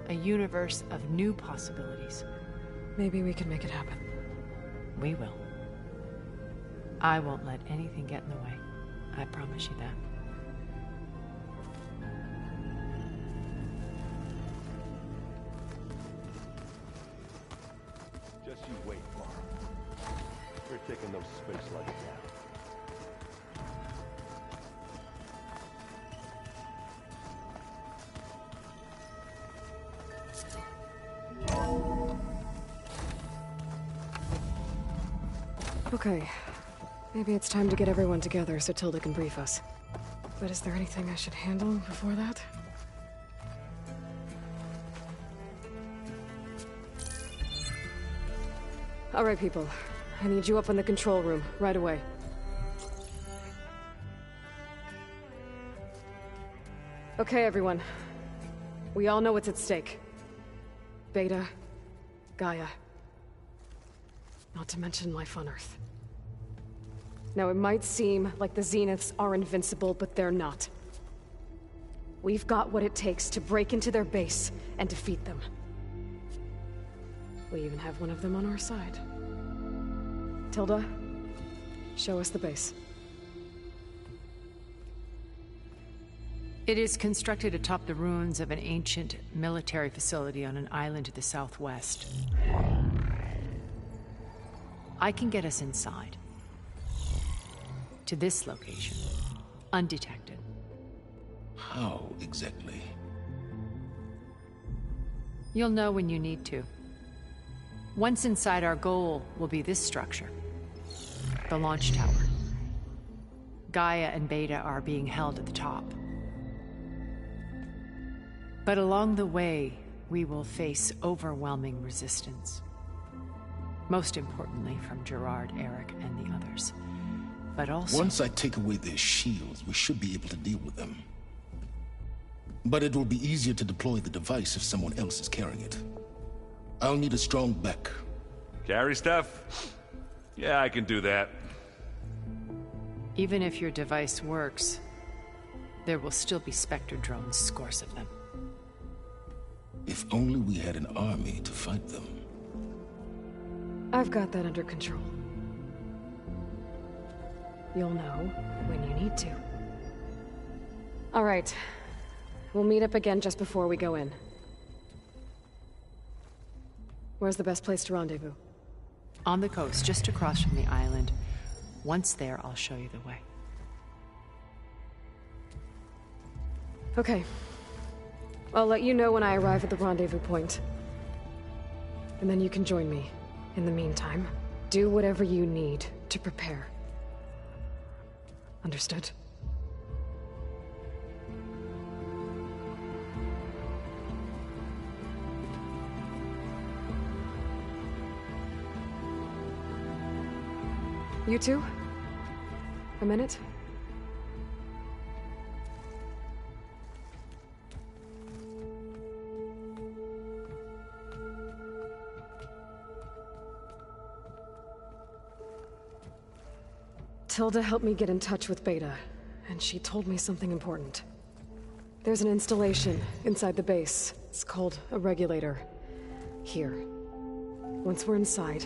A universe of new possibilities. Maybe we can make it happen. We will. I won't let anything get in the way. I promise you that. Just you wait, Varl. We're taking those space luggage out. Okay. Maybe it's time to get everyone together so Tilda can brief us. But is there anything I should handle before that? All right, people. I need you up in the control room, right away. Okay, everyone. We all know what's at stake. Beta, Gaia. Not to mention life on Earth. Now, it might seem like the Zeniths are invincible, but they're not. We've got what it takes to break into their base and defeat them. We even have one of them on our side. Tilda, show us the base. It is constructed atop the ruins of an ancient military facility on an island to the southwest. I can get us inside. To this location, undetected. How exactly? You'll know when you need to. Once inside, our goal will be this structure. The launch tower. Gaia and Beta are being held at the top. But along the way, we will face overwhelming resistance. Most importantly from Gerard, Eric, and the others. But also... Once I take away their shields, we should be able to deal with them. But it will be easier to deploy the device if someone else is carrying it. I'll need a strong back. Carry stuff? Yeah, I can do that. Even if your device works, there will still be Spectre drones, scores of them. If only we had an army to fight them. I've got that under control. You'll know when you need to. All right. We'll meet up again just before we go in. Where's the best place to rendezvous? On the coast, just across from the island. Once there, I'll show you the way. Okay. I'll let you know when I arrive at the rendezvous point. And then you can join me. In the meantime, do whatever you need to prepare. Understood? You two? A minute? Tilda helped me get in touch with Beta, and she told me something important. There's an installation inside the base. It's called a regulator. Here. Once we're inside,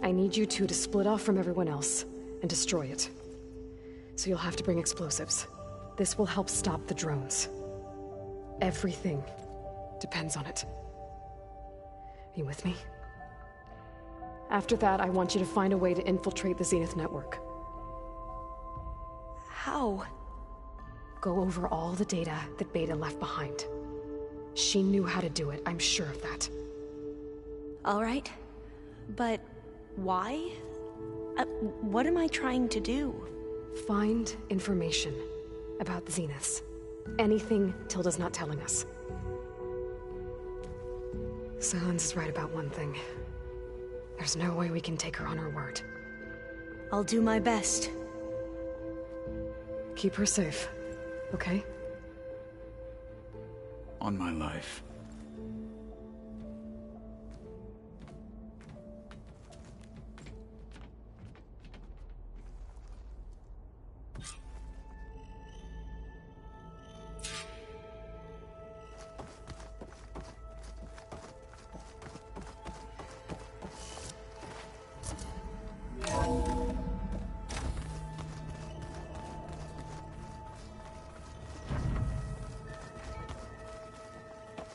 I need you two to split off from everyone else and destroy it. So you'll have to bring explosives. this will help stop the drones. Everything depends on it. Are you with me? After that, I want you to find a way to infiltrate the Zenith network. How? Go over all the data that Beta left behind. She knew how to do it, I'm sure of that. All right. But why? What am I trying to do? Find information about the Zeniths. Anything Tilda's not telling us. Sylens is right about one thing. There's no way we can take her on her word. I'll do my best. Keep her safe, okay? On my life.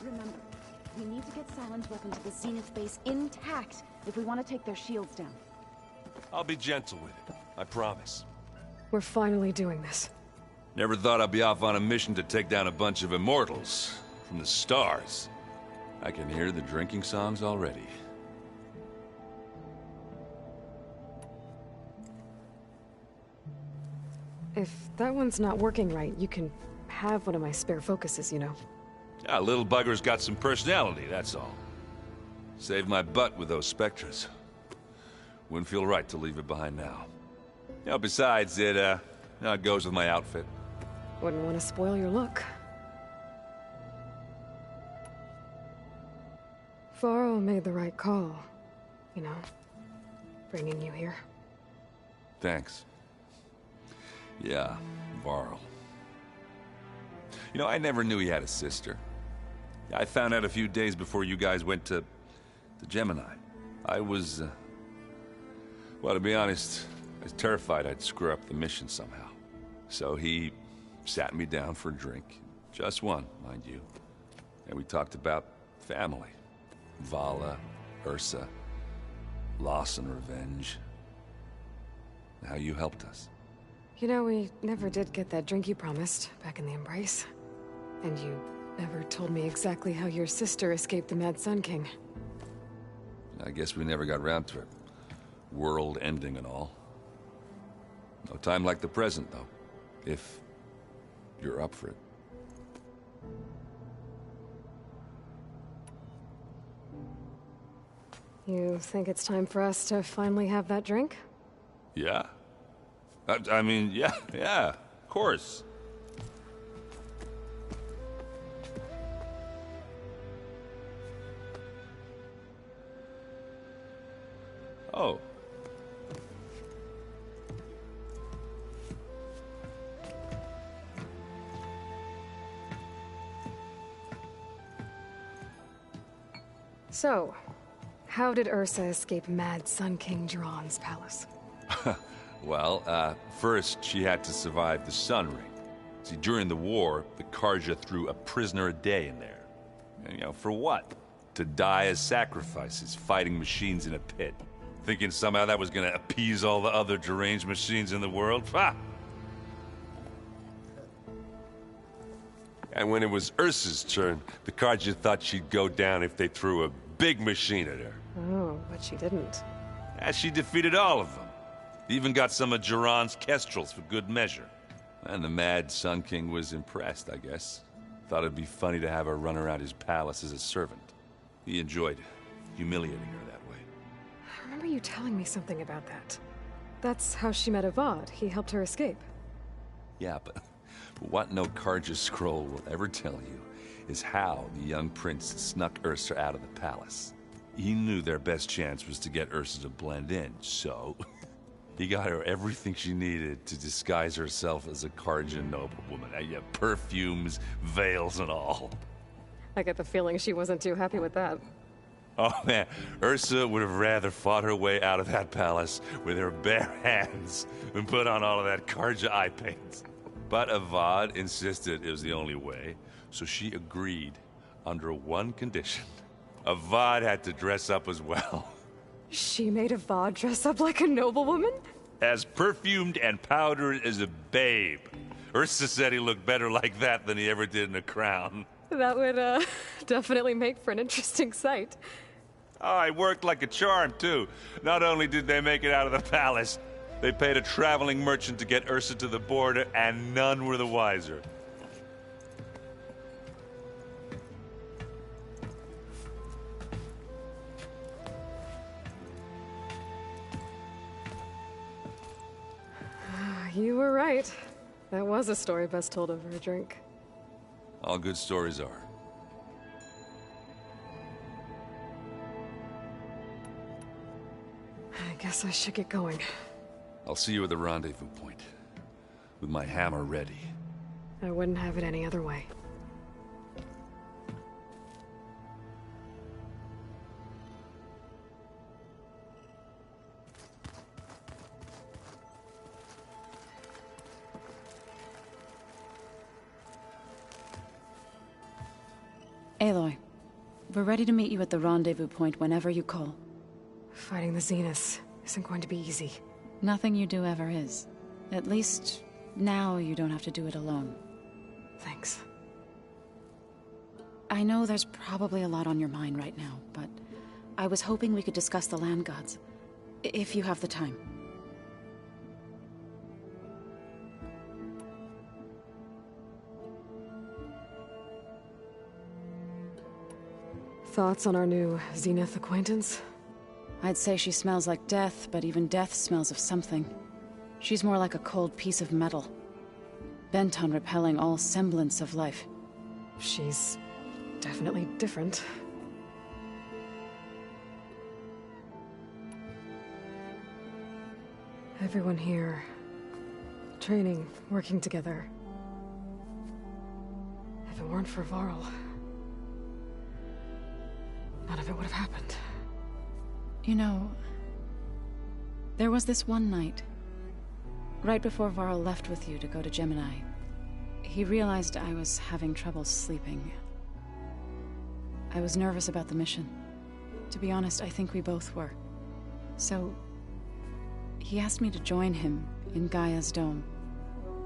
Remember, we need to get Sylens' weapon to the Zenith base intact if we want to take their shields down. I'll be gentle with it, I promise. We're finally doing this. Never thought I'd be off on a mission to take down a bunch of immortals from the stars. I can hear the drinking songs already. If that one's not working right, you can have one of my spare focuses, you know. Ah, little bugger's got some personality, that's all. Saved my butt with those Spectres. Wouldn't feel right to leave it behind now. You know, besides, it goes with my outfit. Wouldn't want to spoil your look. Varl made the right call, you know, bringing you here. Thanks. Yeah, Varl. You know, I never knew he had a sister. I found out a few days before you guys went to Gemini. I was, well, to be honest, I was terrified I'd screw up the mission somehow. So he sat me down for a drink. Just one, mind you. And we talked about family. Vala, Ursa, loss and revenge. How you helped us. You know, we never did get that drink you promised back in the Embrace. And you never told me exactly how your sister escaped the Mad Sun King. I guess we never got around to it. World ending and all. No time like the present, though. If you're up for it. You think it's time for us to finally have that drink? Yeah. I mean, yeah, of course. Oh. So, how did Ursa escape Mad Sun King Jiran's palace? Well, first she had to survive the Sun Ring. See, during the war, the Carja threw a prisoner a day in there. And, you know, for what? To die as sacrifices, fighting machines in a pit. Thinking somehow that was gonna appease all the other deranged machines in the world? Ha! And when it was Ursa's turn, the Carja thought she'd go down if they threw a big machine at her. Oh, but she didn't. And she defeated all of them. Even got some of Jiran's kestrels for good measure. And the Mad Sun King was impressed, I guess. Thought it'd be funny to have her run around his palace as a servant. He enjoyed humiliating her that way. I remember you telling me something about that. That's how she met Avad. He helped her escape. Yeah, but what no Carja scroll will ever tell you is how the young prince snuck Ursa out of the palace. He knew their best chance was to get Ursa to blend in, so he got her everything she needed to disguise herself as a Carja noblewoman. Yeah, perfumes, veils, and all. I get the feeling she wasn't too happy with that. Oh man, Ursa would have rather fought her way out of that palace with her bare hands than put on all of that Carja eye paint. But Avad insisted it was the only way, so she agreed under one condition. Avad had to dress up as well. She made Avad dress up like a noblewoman? As perfumed and powdered as a babe. Ursa said he looked better like that than he ever did in a crown. That would, definitely make for an interesting sight. Oh, it worked like a charm, too. Not only did they make it out of the palace, they paid a traveling merchant to get Ursa to the border, and none were the wiser. You were right. That was a story best told over a drink. All good stories are. I guess I should get going. I'll see you at the rendezvous point, with my hammer ready. I wouldn't have it any other way. Aloy, we're ready to meet you at the rendezvous point whenever you call. Fighting the Zeniths isn't going to be easy. Nothing you do ever is. At least, now you don't have to do it alone. Thanks. I know there's probably a lot on your mind right now, but I was hoping we could discuss the land gods. If you have the time. Thoughts on our new Zenith acquaintance? I'd say she smells like death, but even death smells of something. She's more like a cold piece of metal, bent on repelling all semblance of life. She's definitely different. Everyone here, training, working together. If it weren't for Varl, none of it would have happened. You know, there was this one night, right before Varl left with you to go to Gemini. He realized I was having trouble sleeping. I was nervous about the mission. To be honest, I think we both were. So, he asked me to join him in Gaia's dome.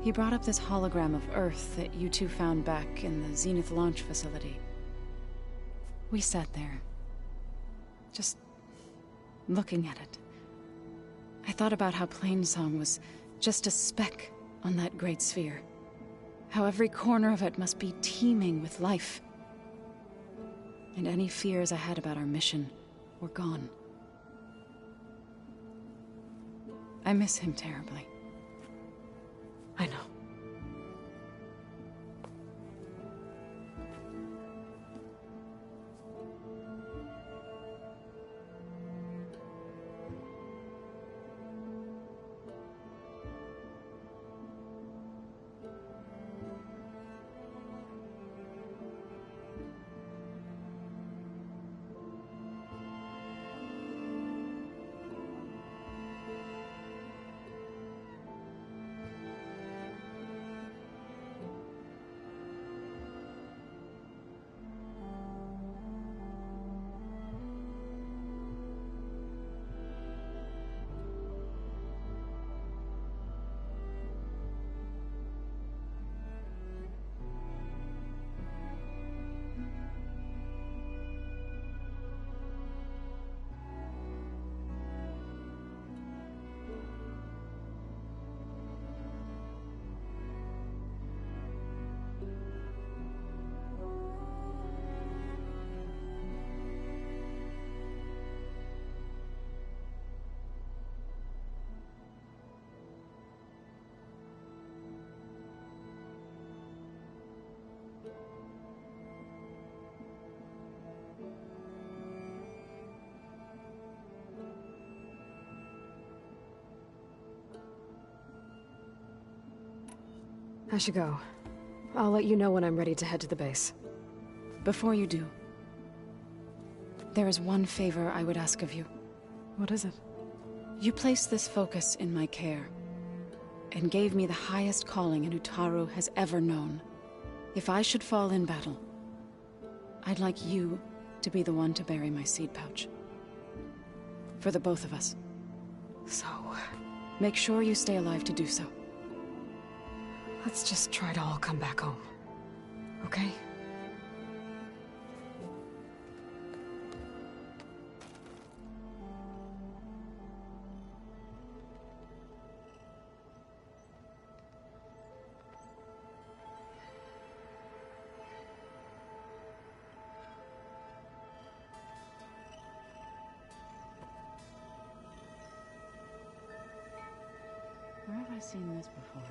He brought up this hologram of Earth that you two found back in the Zenith launch facility. We sat there, just looking at it. I thought about how Plainsong was just a speck on that great sphere. How every corner of it must be teeming with life. And any fears I had about our mission were gone. I miss him terribly. I know. I should go. I'll let you know when I'm ready to head to the base. Before you do, there is one favor I would ask of you. What is it? You place this focus in my care. and gave me the highest calling an Utaru has ever known. If I should fall in battle, I'd like you to be the one to bury my seed pouch. For the both of us. So, make sure you stay alive to do so. let's just try to all come back home. Okay? Where have I seen this before?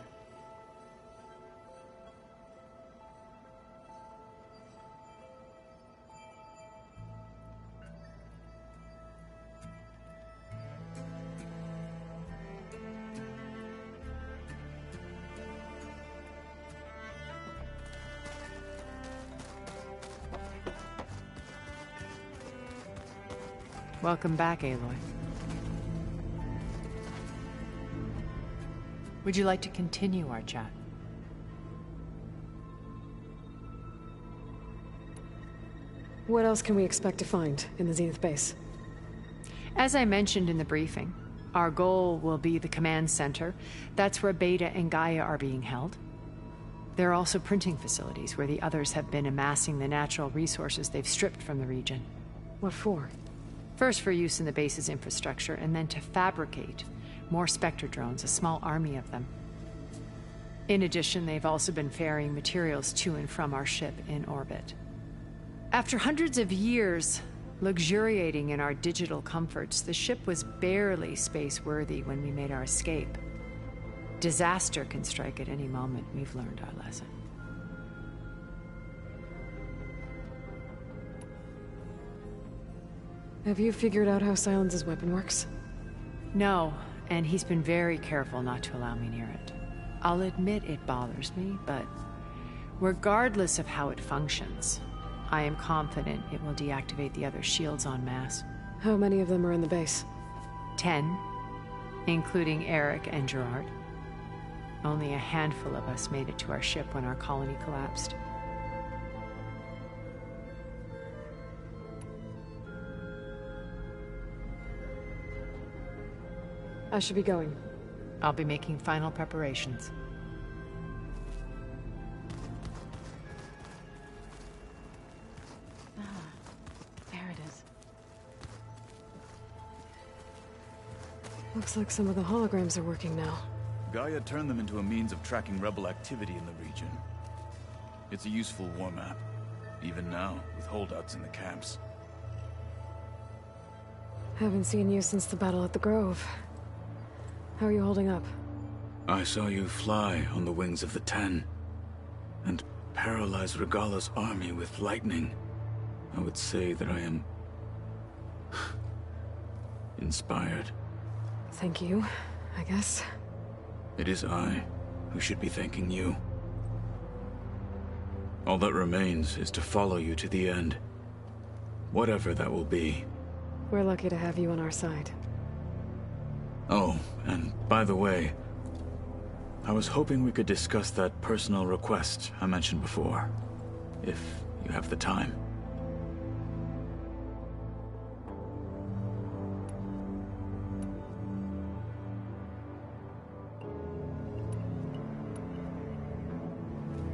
Welcome back, Aloy. Would you like to continue our chat? What else can we expect to find in the Zenith base? As I mentioned in the briefing, our goal will be the command center. That's where Beta and Gaia are being held. There are also printing facilities where the others have been amassing the natural resources they've stripped from the region. What for? First for use in the base's infrastructure, and then to fabricate more Spectre drones, a small army of them. In addition, they've also been ferrying materials to and from our ship in orbit. After hundreds of years luxuriating in our digital comforts, the ship was barely space-worthy when we made our escape. Disaster can strike at any moment. We've learned our lesson. Have you figured out how Silence's weapon works? No, and he's been very careful not to allow me near it. I'll admit it bothers me, but regardless of how it functions, I am confident it will deactivate the other shields en masse. How many of them are in the base? 10, including Eric and Gerard. Only a handful of us made it to our ship when our colony collapsed. I should be going. I'll be making final preparations. There it is. Looks like some of the holograms are working now. Gaia turned them into a means of tracking rebel activity in the region. It's a useful war map, even now, with holdouts in the camps. Haven't seen you since the battle at the Grove. How are you holding up? I saw you fly on the wings of the Ten, and paralyze Regalla's army with lightning. I would say that I am inspired. Thank you, I guess. It is I who should be thanking you. All that remains is to follow you to the end. Whatever that will be. We're lucky to have you on our side. Oh, and by the way, I was hoping we could discuss that personal request I mentioned before, if you have the time.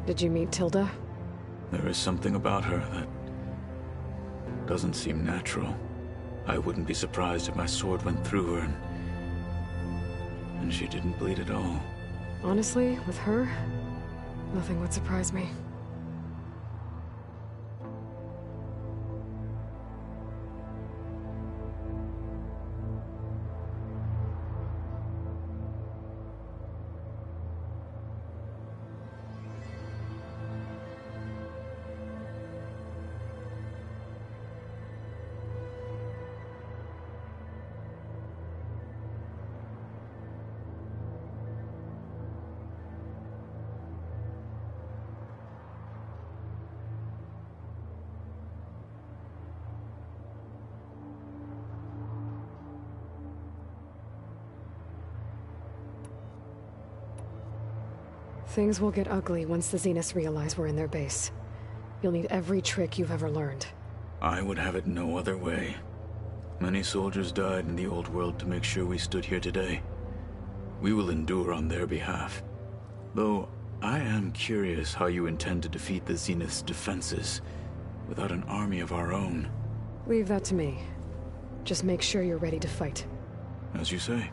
Did you meet Tilda? There is something about her that doesn't seem natural. I wouldn't be surprised if my sword went through her and she didn't bleed at all. Honestly, with her, nothing would surprise me. Things will get ugly once the Zeniths realize we're in their base. You'll need every trick you've ever learned. I would have it no other way. Many soldiers died in the old world to make sure we stood here today. We will endure on their behalf. Though, I am curious how you intend to defeat the Zenith's defenses without an army of our own. Leave that to me. Just make sure you're ready to fight. As you say.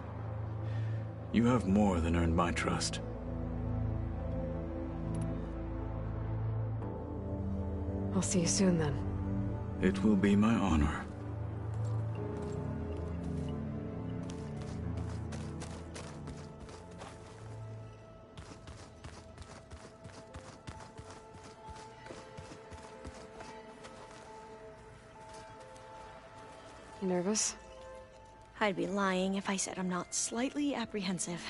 You have more than earned my trust. I'll see you soon, then. It will be my honor. You nervous? I'd be lying if I said I'm not slightly apprehensive.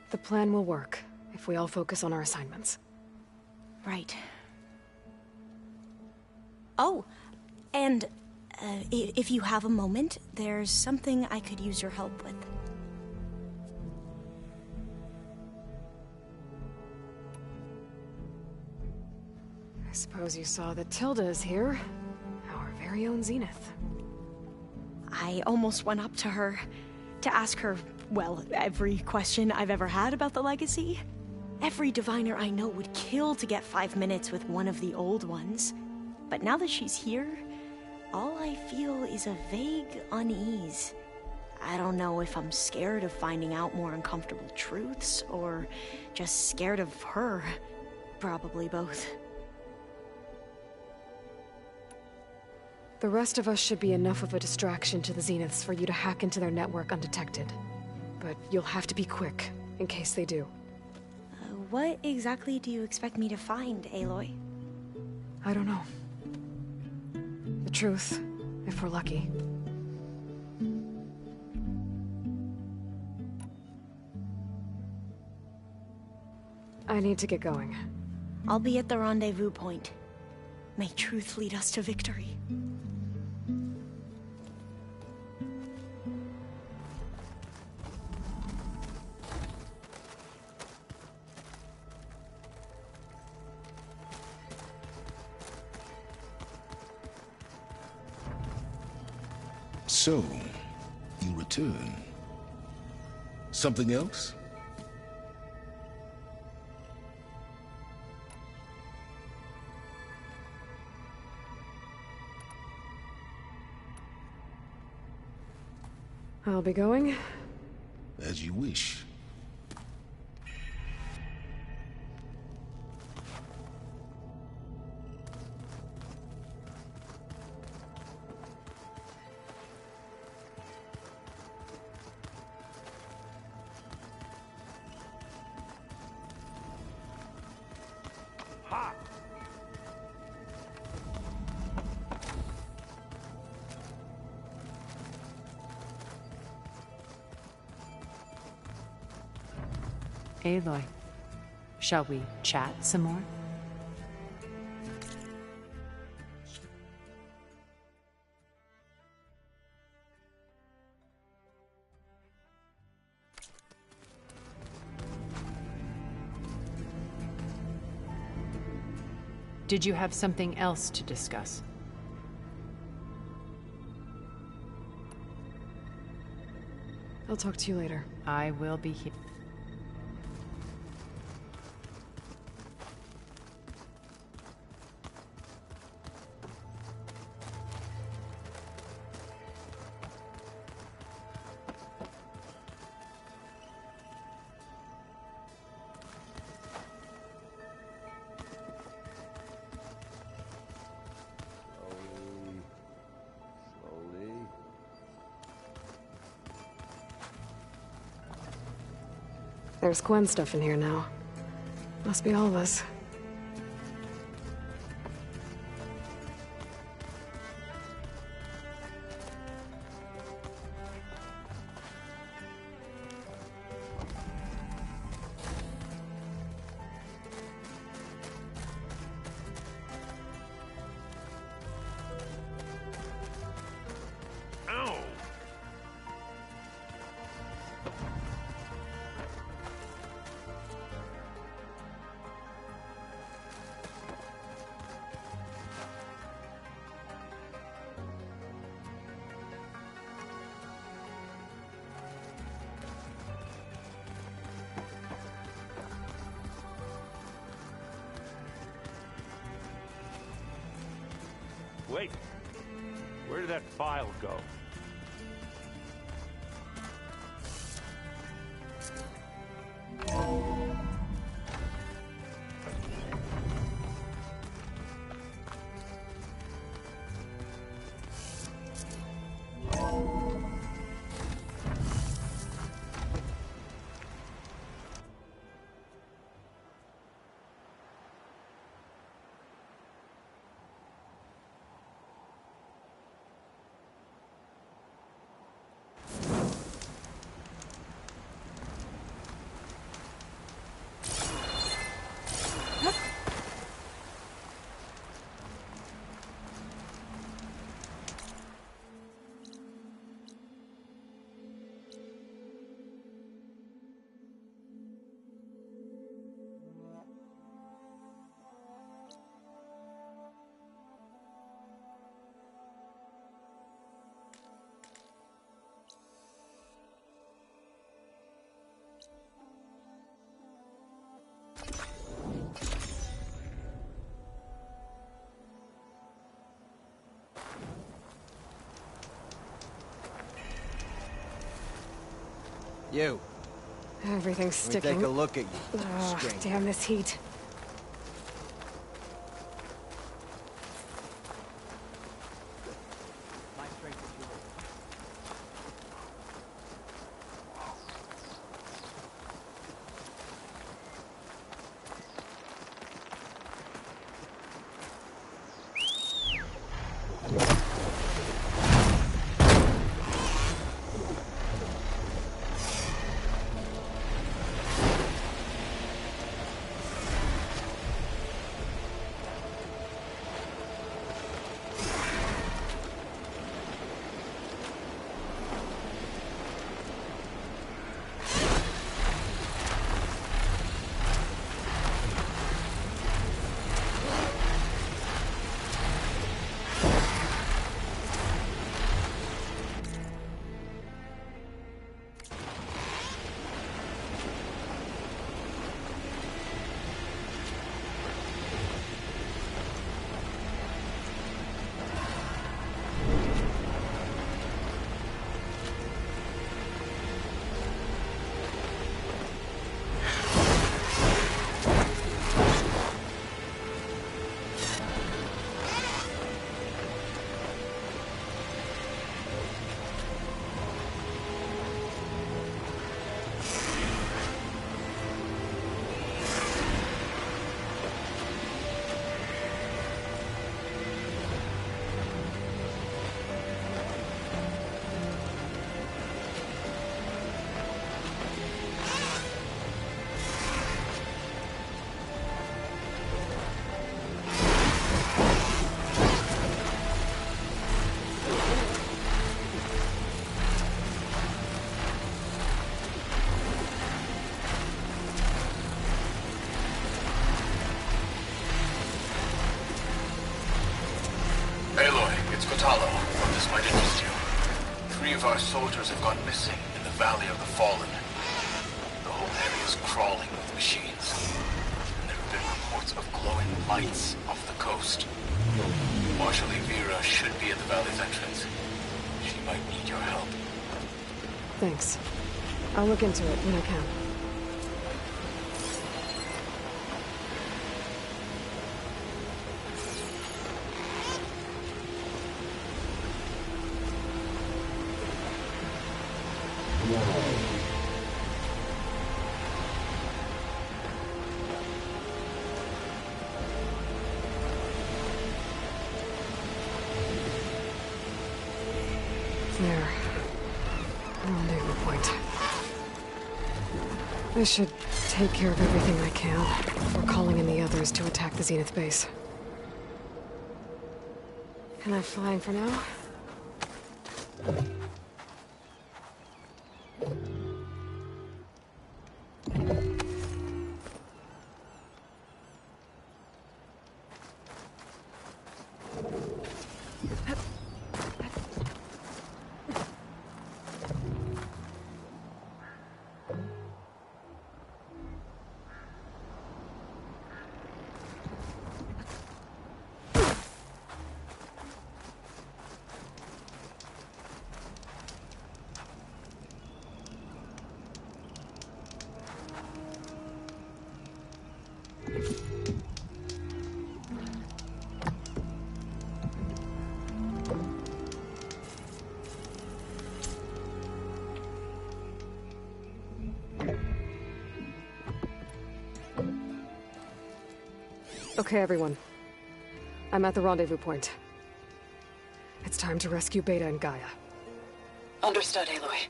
The plan will work, if we all focus on our assignments. Right. Oh, and if you have a moment, there's something I could use your help with. I suppose you saw that Tilda is here. Our very own Zenith. I almost went up to her to ask her, well, every question I've ever had about the Legacy. Every diviner I know would kill to get 5 minutes with one of the old ones. But now that she's here, all I feel is a vague unease. I don't know if I'm scared of finding out more uncomfortable truths, or just scared of her. Probably both. The rest of us should be enough of a distraction to the Zeniths for you to hack into their network undetected. But you'll have to be quick, in case they do. What exactly do you expect me to find, Aloy? I don't know. The truth, if we're lucky. I need to get going. I'll be at the rendezvous point. May truth lead us to victory. So, you return. Something else? I'll be going. As you wish. Aloy, shall we chat some more? Did you have something else to discuss? I'll talk to you later. I will be here. There's Gwen stuff in here now. Must be all of us. Wait. Where did that file go? You. Everything's sticking. Take a look at you. Ugh, damn this heat. Of our soldiers have gone missing in the Valley of the Fallen. The whole area is crawling with machines. And there have been reports of glowing lights off the coast. Marshal Evira should be at the valley's entrance. She might need your help. Thanks. I'll look into it when I can. There. Rendezvous point. I should take care of everything I can before calling in the others to attack the Zenith base. Can I fly in for now? Okay, everyone. I'm at the rendezvous point. It's time to rescue Beta and Gaia. Understood, Aloy.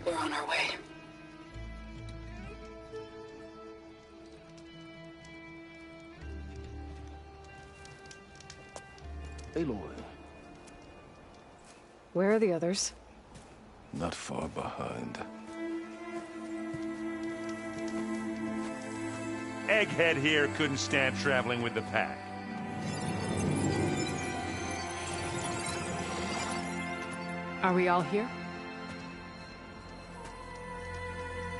We're on our way. Aloy. Where are the others? Not far behind. Egghead here couldn't stand traveling with the pack. Are we all here?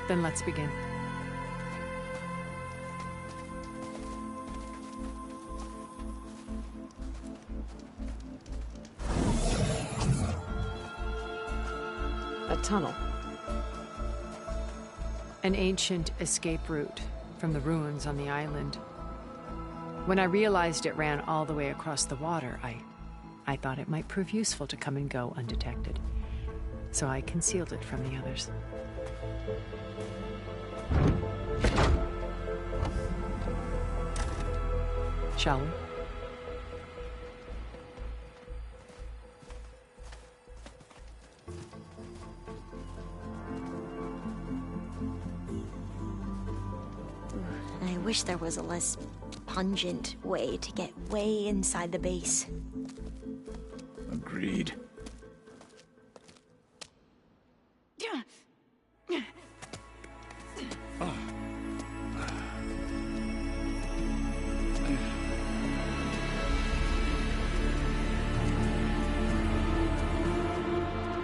Then let's begin. A tunnel. An ancient escape route from the ruins on the island. When I realized it ran all the way across the water, I thought it might prove useful to come and go undetected. So I concealed it from the others. Shall we? I wish there was a less pungent way to get way inside the base. Agreed.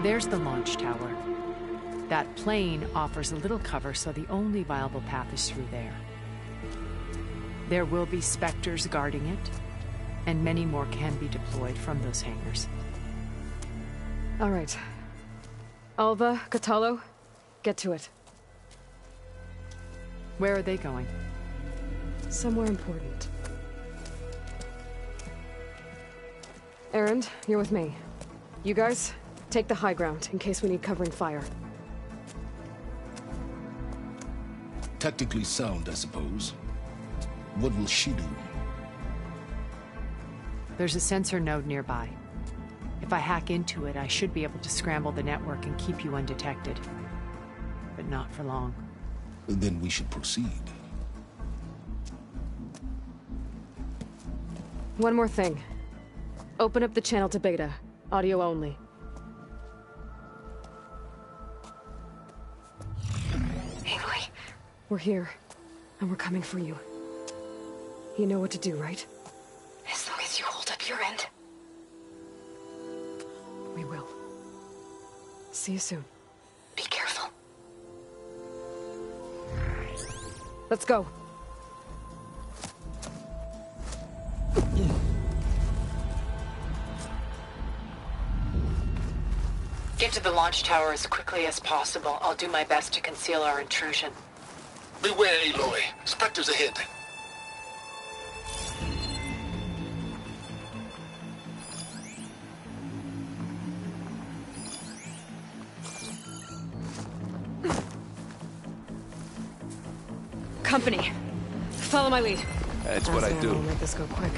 There's the launch tower. That plane offers a little cover, so the only viable path is through there. There will be Spectres guarding it, and many more can be deployed from those hangars. All right. Alva, Kotallo, get to it. Where are they going? Somewhere important. Erend, you're with me. You guys, take the high ground in case we need covering fire. Tactically sound, I suppose. What will she do? There's a sensor node nearby. If I hack into it, I should be able to scramble the network and keep you undetected. But not for long. Then we should proceed. One more thing. Open up the channel to Beta. Audio only. Aloy, we're here, and we're coming for you. You know what to do, right? As long as you hold up your end. We will. See you soon. Be careful. Let's go. Get to the launch tower as quickly as possible. I'll do my best to conceal our intrusion. Beware, Aloy. Spectres ahead. Company. Follow my lead. That's what I do. We'll make this go quick.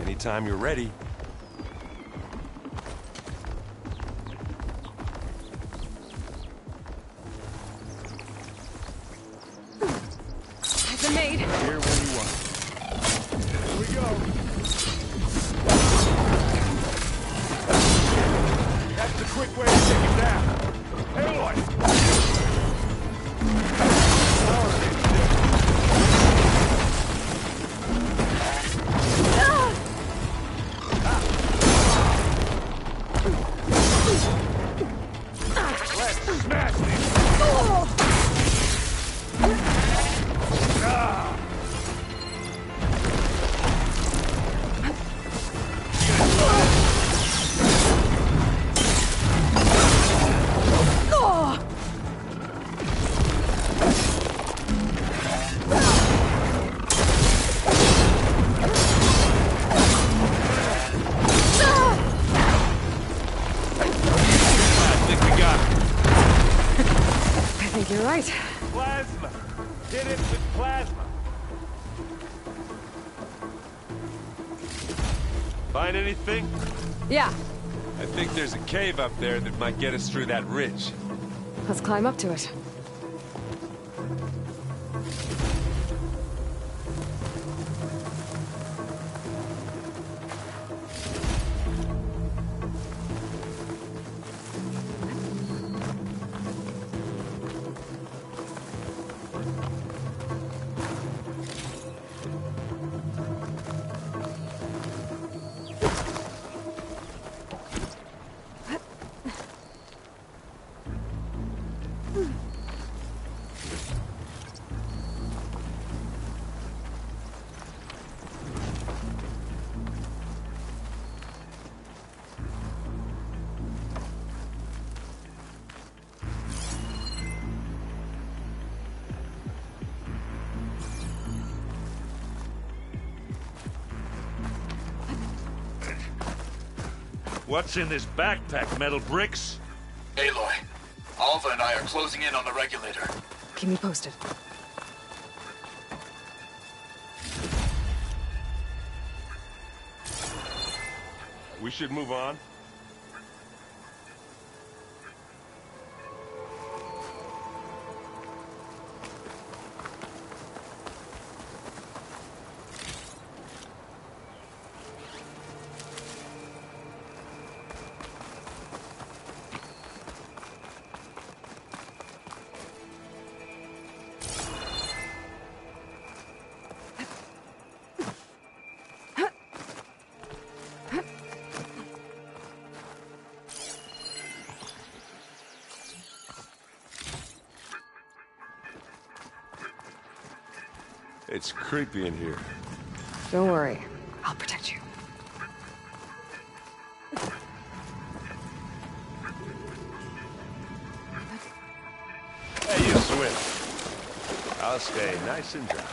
Anytime you're ready. I've been made. Here when you want. Here we go. That's the quick way to take him down. Aloy! Let's smash these. tips with plasma. Find anything? Yeah. I think there's a cave up there that might get us through that ridge. Let's climb up to it. What's in this backpack, metal bricks? Aloy, Alva and I are closing in on the regulator. Keep me posted. We should move on. It's creepy in here. Don't worry. I'll protect you. Hey, you swim. I'll stay nice and dry.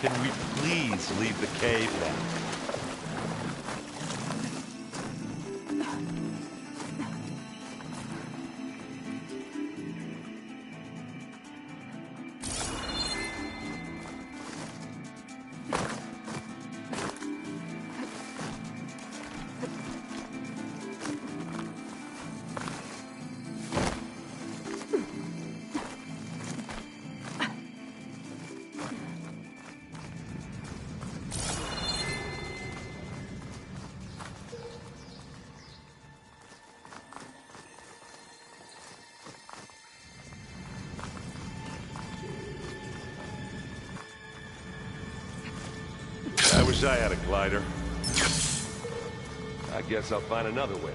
Can we please leave the cave now? I wish I had a glider. I guess I'll find another way.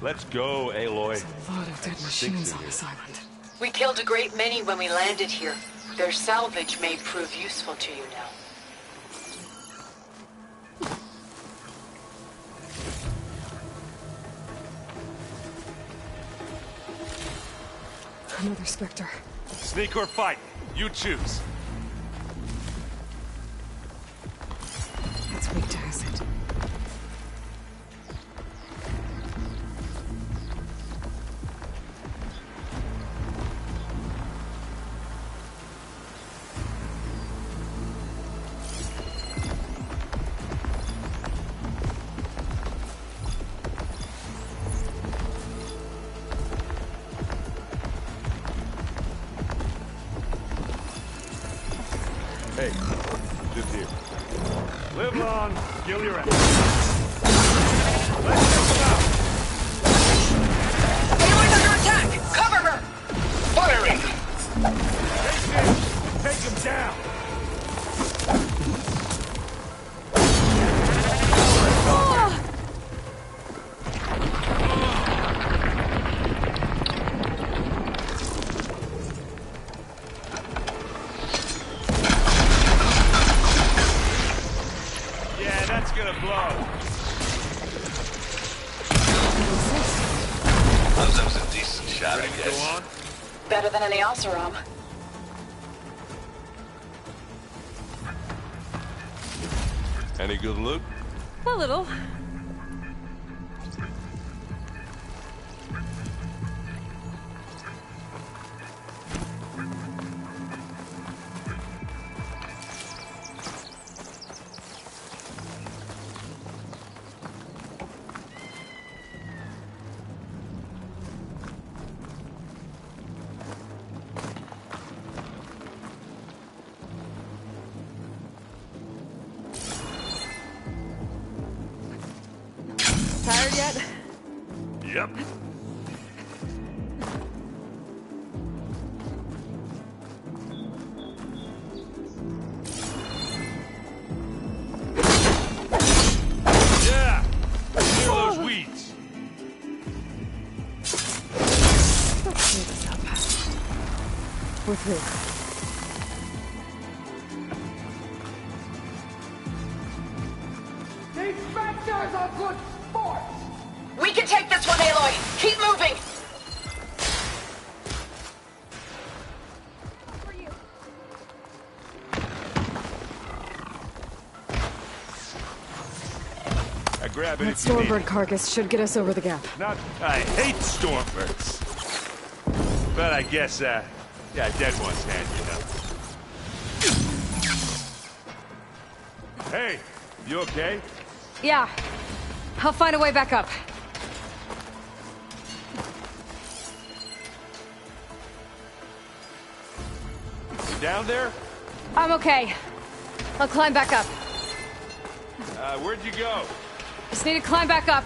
Let's go, Aloy. A lot of dead machines on this island. We killed a great many when we landed here. Their salvage may prove useful to you now. Another Spectre. Sneak or fight, you choose. It's weak to acid. Hey, just here. Live long, kill your ass. Let's take them out. Aloy's under attack! Cover her! Firing! Take this! Take him down! that, I guess. Better than any Oseram. Any good loot? A little. Tired yet? Yep. Yeah! Clear those weeds. Let's clear this up. We're through. These Spectres are good sports! We can take this one, Aloy! Keep moving! I grab it That if you need Stormbird it. carcass should get us over the gap. I hate Stormbirds. But I guess, yeah, dead one's hand, you know. Hey, you okay? Yeah. I'll find a way back up. You down there? I'm okay. I'll climb back up. Where'd you go? Just need to climb back up.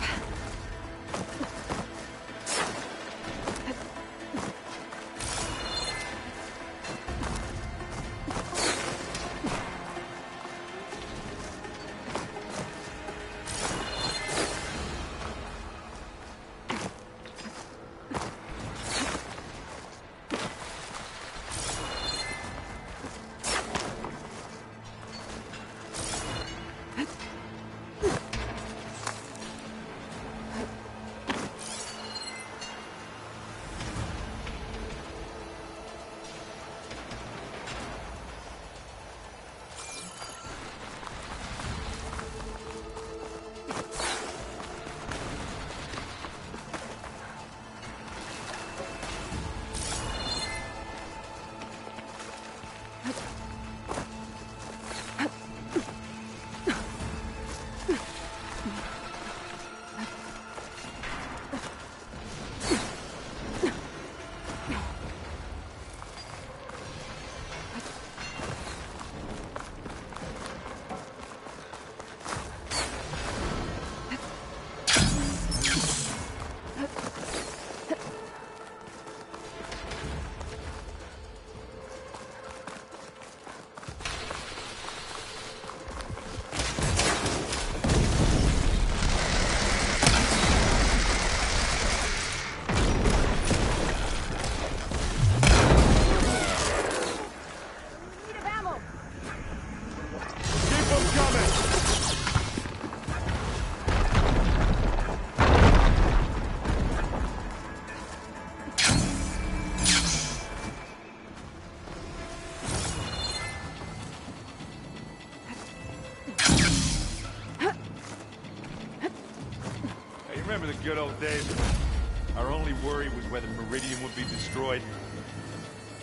Remember the good old days when our only worry was whether Meridian would be destroyed?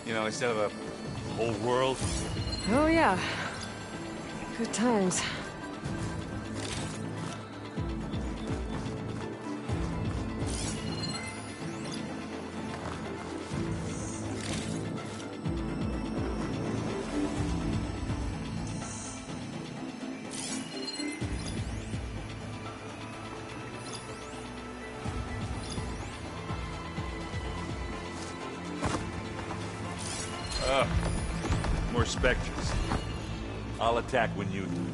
You know, instead of a whole world? Oh, yeah. Good times. More Spectres. I'll attack when you do.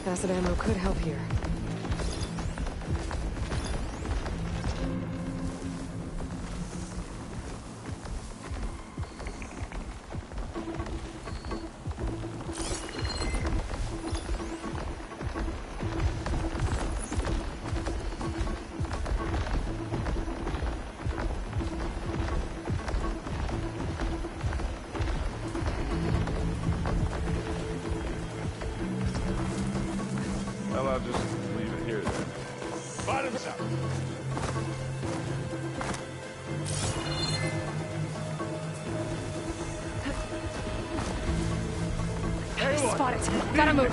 Acid ammo could help here. Spot it. Gotta move.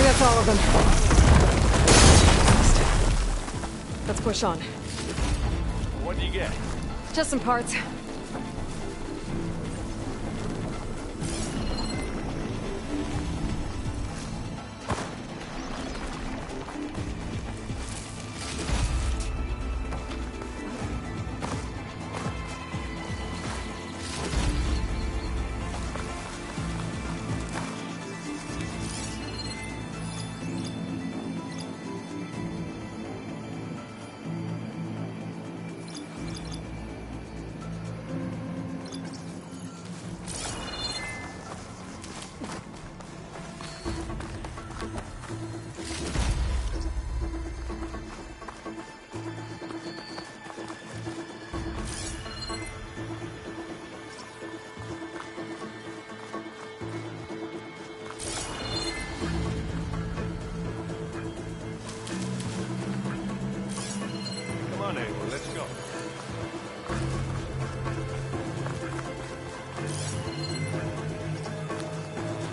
That's all of them. Let's push on. What do you get? Just some parts.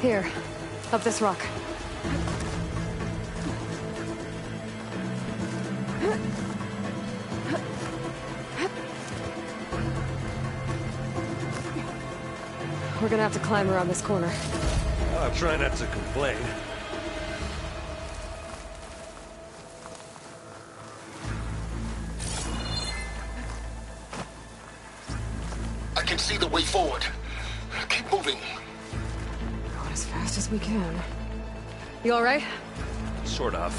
Here, up this rock. We're gonna have to climb around this corner. I'll try not to complain. I can see the way forward. Keep moving. Going as fast as we can. You all right? Sort of.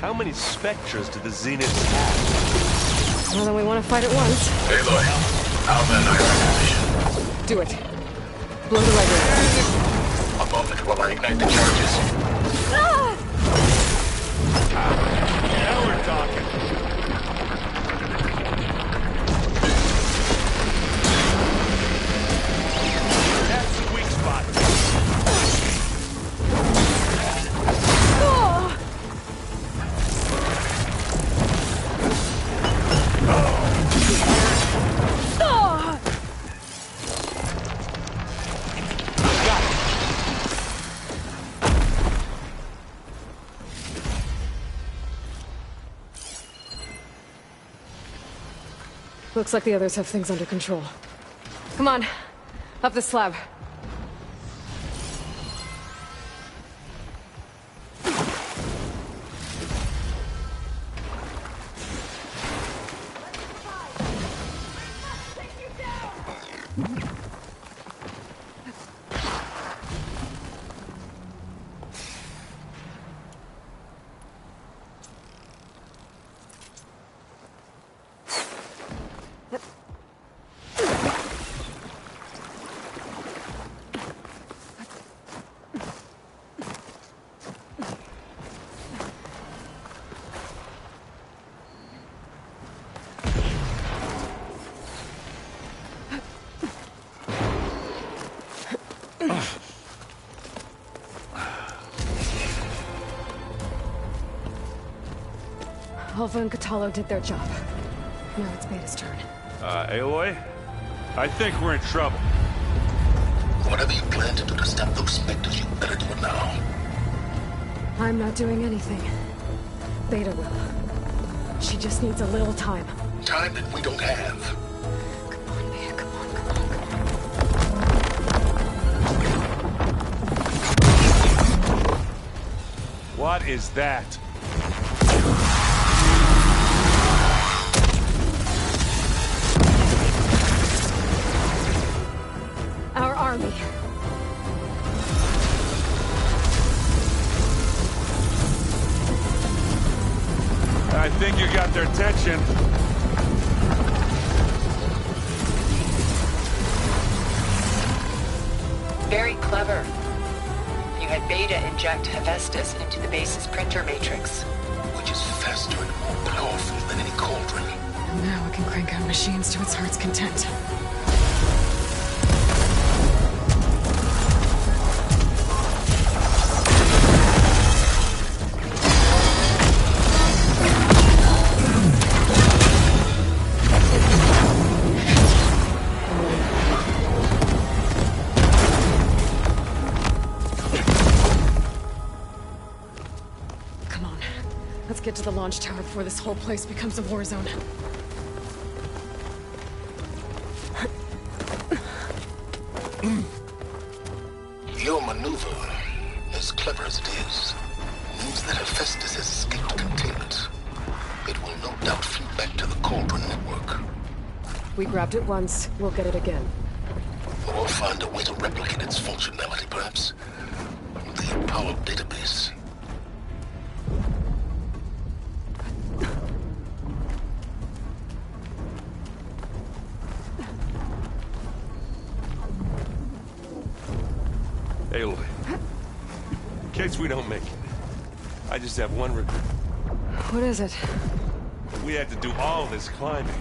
How many Spectres do the Zeniths have? Well, then we want to fight at once. Aloy, our men are in position. Do it. Blow the regulator. A moment while I ignite the charges. Now we're talking. Looks like the others have things under control. Come on, up the slab. Alpha and Kotallo did their job. Now it's Beta's turn. Aloy? I think we're in trouble. Whatever you plan to do to stop those specters, you better do it now. I'm not doing anything. Beta will. She just needs a little time. Time that we don't have. Come on, Beta, come on, come on. What is that? Our army. I think you got their attention. Very clever. You had Beta inject Hephaestus into the base's printer matrix. Which is faster and more powerful than any cauldron. Now it can crank out machines to its heart's content. Get to the launch tower before this whole place becomes a war zone. Your maneuver, as clever as it is, means that Hephaestus has escaped containment. It will no doubt flee back to the Cauldron network. We grabbed it once, we'll get it again. Or find a way to replicate its functionality, perhaps. The Apollo database. Aloy, in case we don't make it, I just have one regret. What is it? We had to do all this climbing.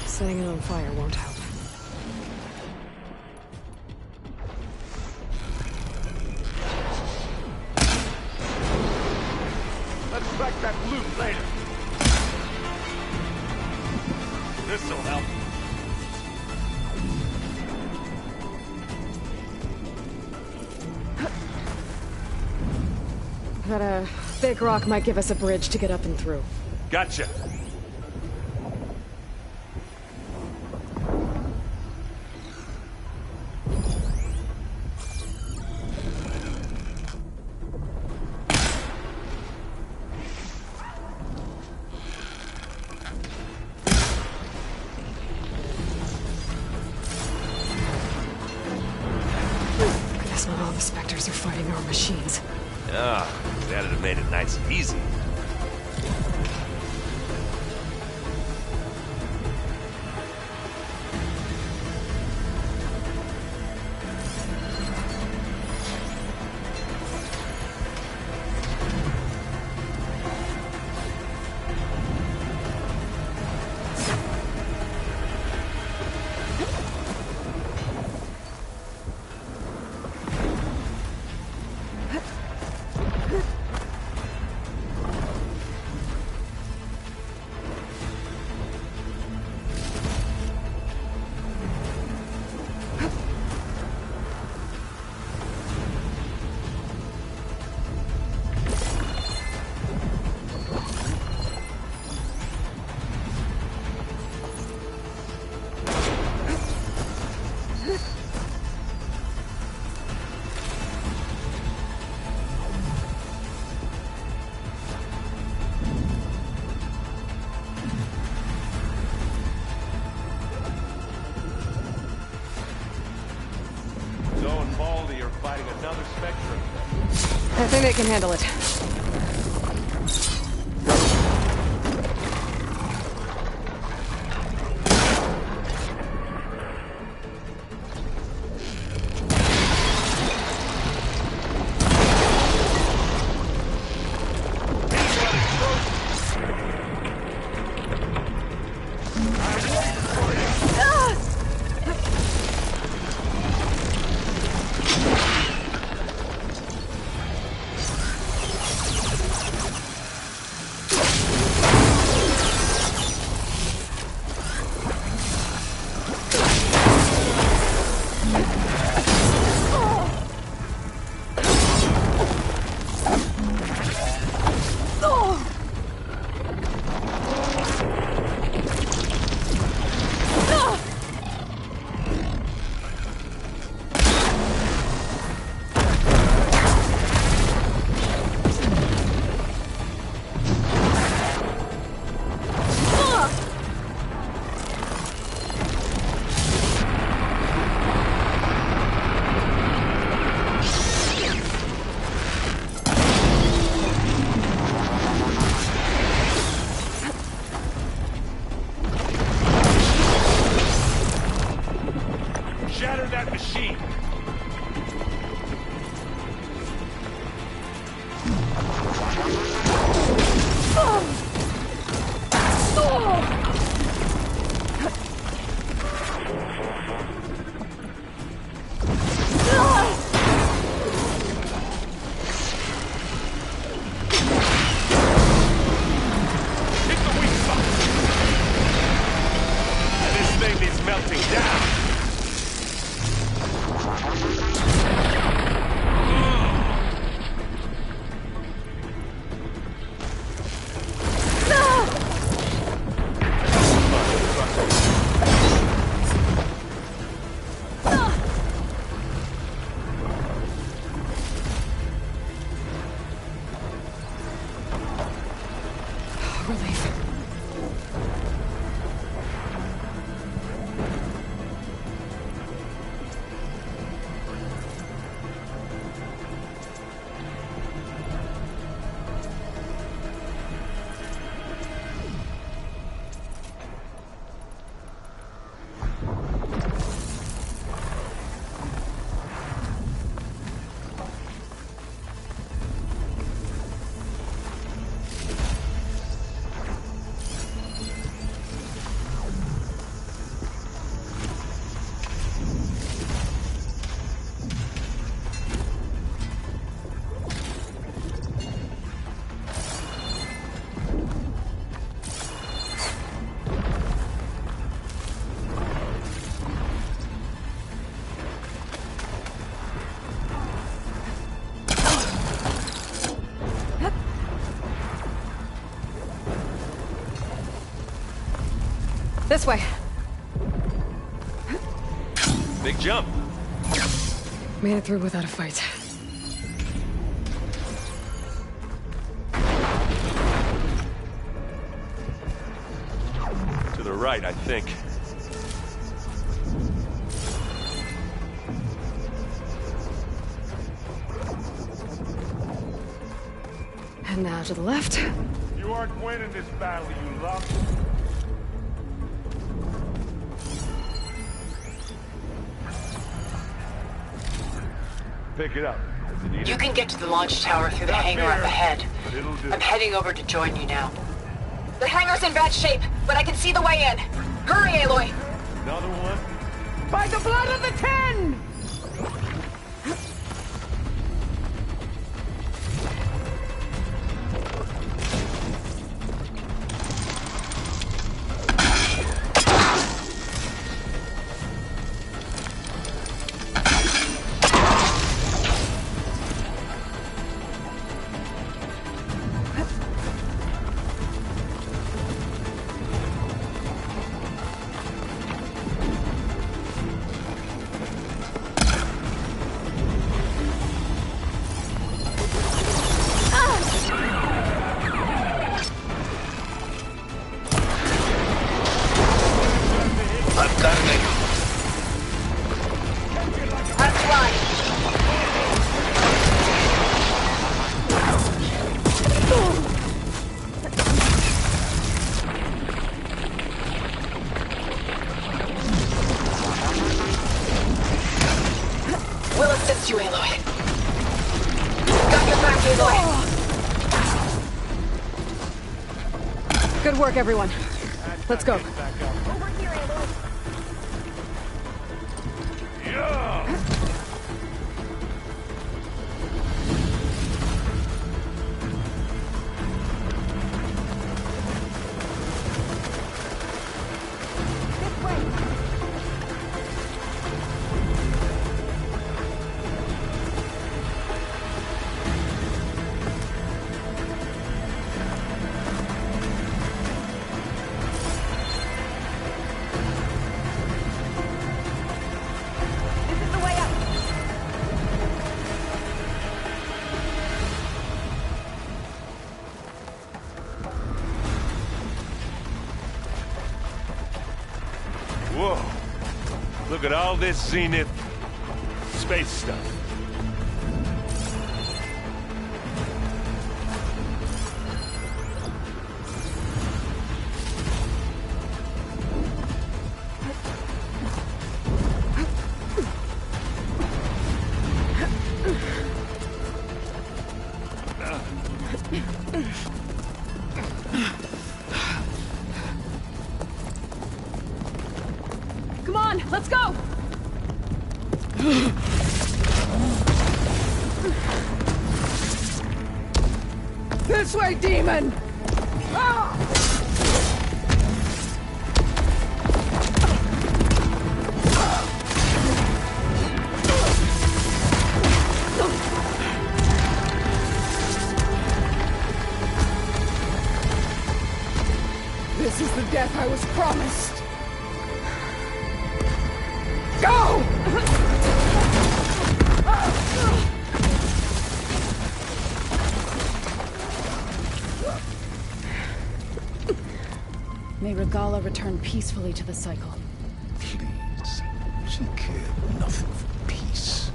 Setting it on fire won't help. Let's track that loot later. This'll help. That, big rock might give us a bridge to get up and through. Gotcha. Guess not all the Spectres are fighting our machines. Ah, that'd have made it nice and easy. fighting another Spectre. I think they can handle it. Shatter that machine! Hit the weak spot! This thing is melting down! Relief. This way. Big jump. Made it through without a fight. To the right, I think. And now to the left. You aren't winning this battle, you lump. Pick it up. You can get to the launch tower through the hangar up ahead. I'm heading over to join you now. The hangar's in bad shape, but I can see the way in. Hurry, Aloy! Another one? By the blood of the Ten! trust you, Aloy. Got your back, Aloy. Good work, everyone. Let's go. Whoa. Look at all this Zenith space stuff. Come on, let's go! This way, demon! Ah! This is the death I was promised. Go! May Regalla return peacefully to the cycle. Please. She cared nothing for peace.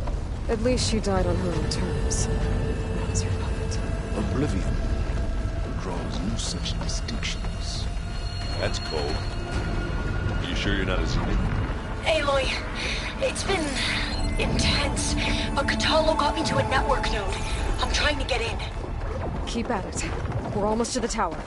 At least she died on her own terms. Not as your puppet. Oblivion draws no such distinctions. That's cold. Are you sure you're not a Zenith? Aloy, it's been intense, but Kotallo got me to a network node. I'm trying to get in. Keep at it. We're almost to the tower.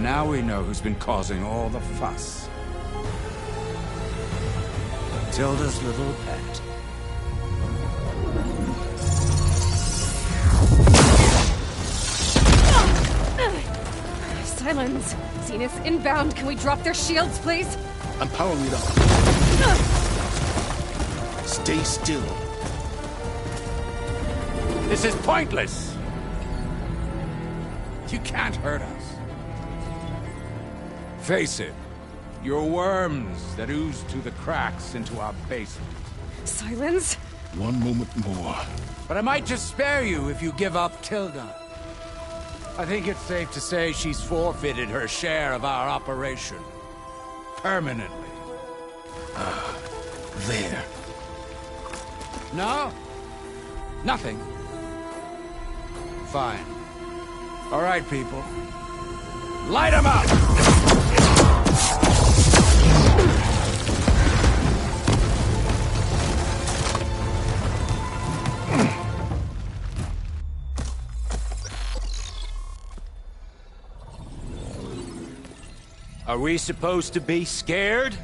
Now we know who's been causing all the fuss. Tilda's little pet. Silence! Zenith inbound. Can we drop their shields, please? I'm powering it up. Stay still. This is pointless! You can't hurt us. Face it, you're worms that ooze through the cracks into our basement. Silence? One moment more. But I might just spare you if you give up Tilda. I think it's safe to say she's forfeited her share of our operation. Permanently. There. No? Nothing. Fine. All right, people. Light 'em up! Are we supposed to be scared?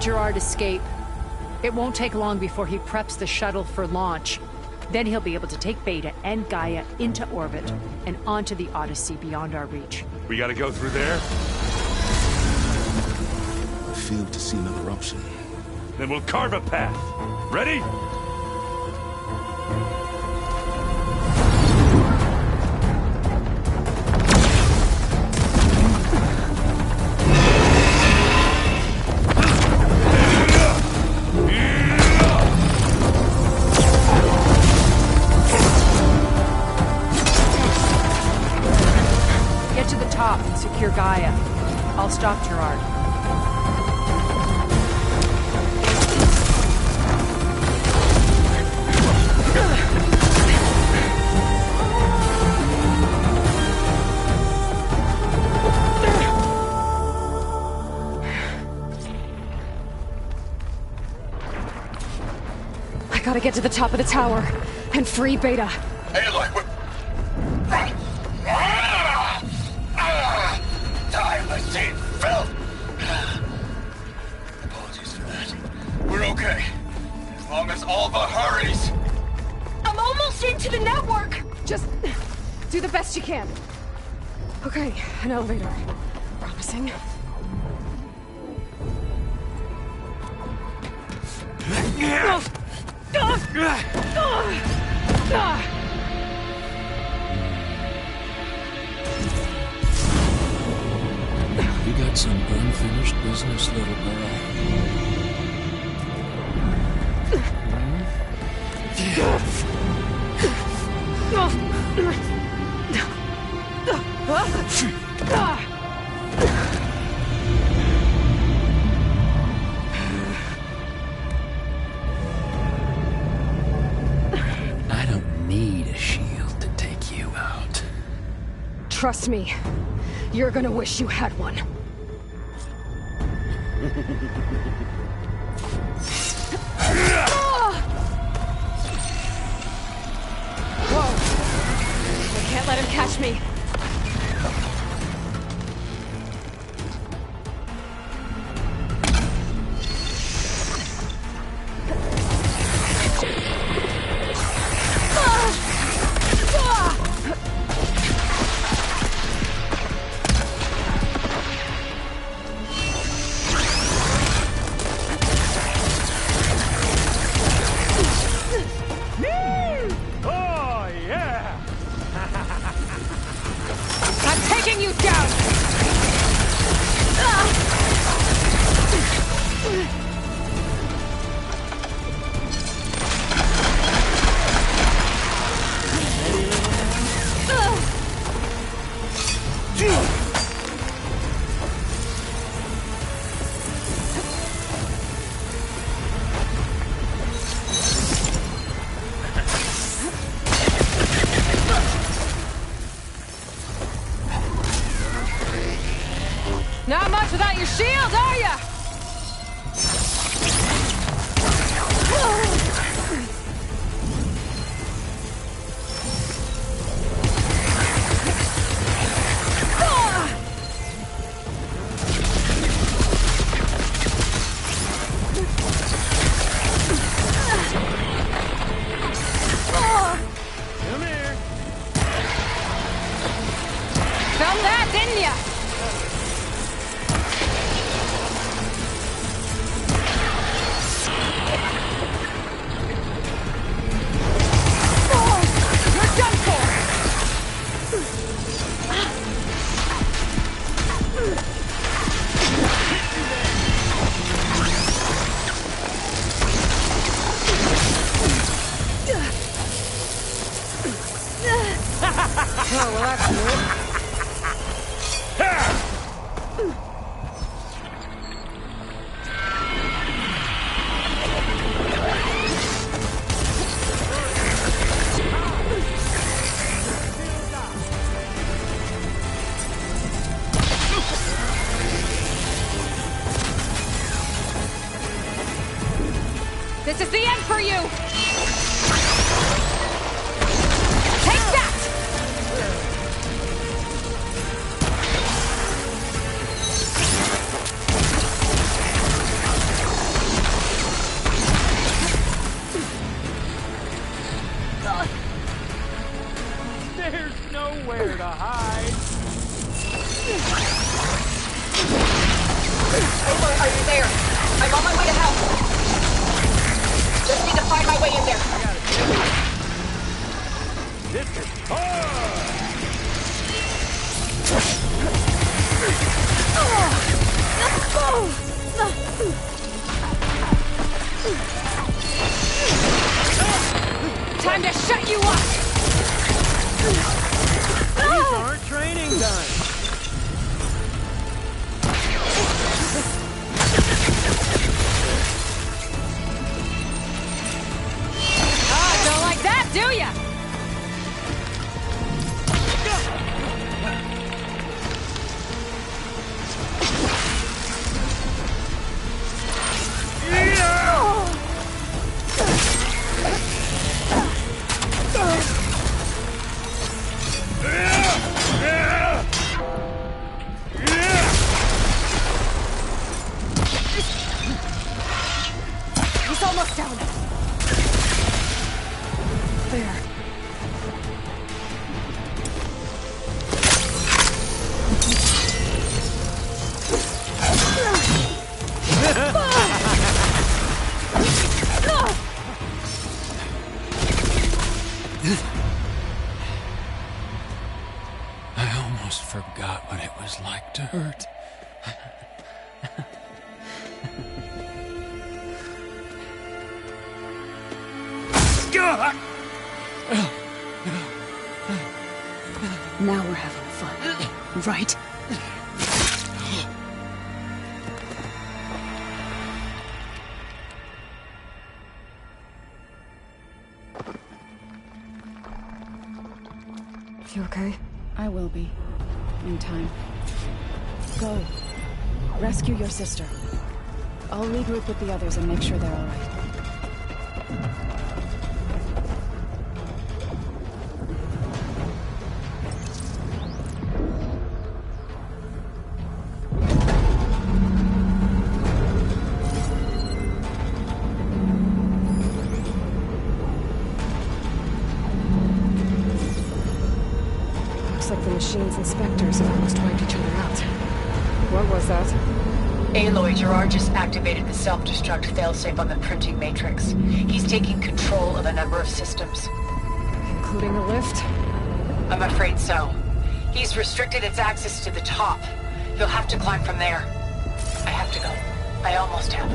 Gerard escape. It won't take long before he preps the shuttle for launch. Then he'll be able to take Beta and Gaia into orbit and onto the Odyssey beyond our reach. We gotta go through there? I fail to see another option. Then we'll carve a path. Ready? Secure Gaia. I'll stop Gerard. I gotta get to the top of the tower and free Beta. Aloy, time machine filth! Apologies for that. We're okay. As long as Alva hurries. I'm almost into the network! Just do the best you can. Okay, an elevator. Promising. You got some unfinished business, little girl. I don't need a shield to take you out. Trust me, you're gonna wish you had one. Whoa! I can't let him catch me. Not much without your shield, are ya? Come here. Found that, didn't ya? Oh, well, that's good. There's nowhere to hide. Aloy, are you there? I'm on my way to help. Just need to find my way in there. This is hard. Time to shut you up! These aren't training guns. Don't like that, do ya? He's almost down. There. I almost forgot what it was like to hurt. Now we're having fun, right? You okay? I will be. In time. Go. Rescue your sister. I'll regroup with the others and make sure they're all right. Looks like the machine's inspectors have almost wiped each other out. What was that? Aloy, Gerard just activated the self-destruct failsafe on the printing matrix. He's taking control of a number of systems. Including the lift? I'm afraid so. He's restricted its access to the top. You'll have to climb from there. I have to go. I almost have.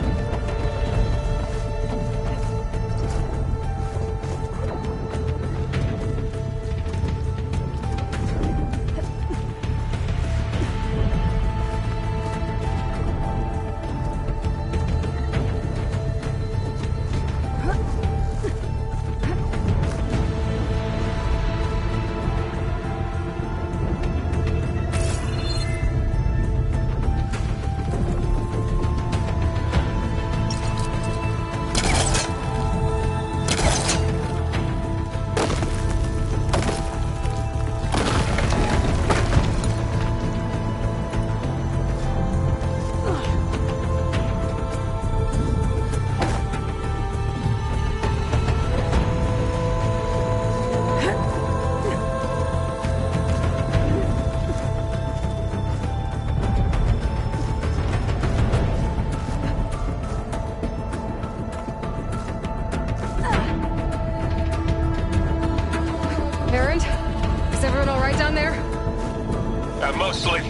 Mostly.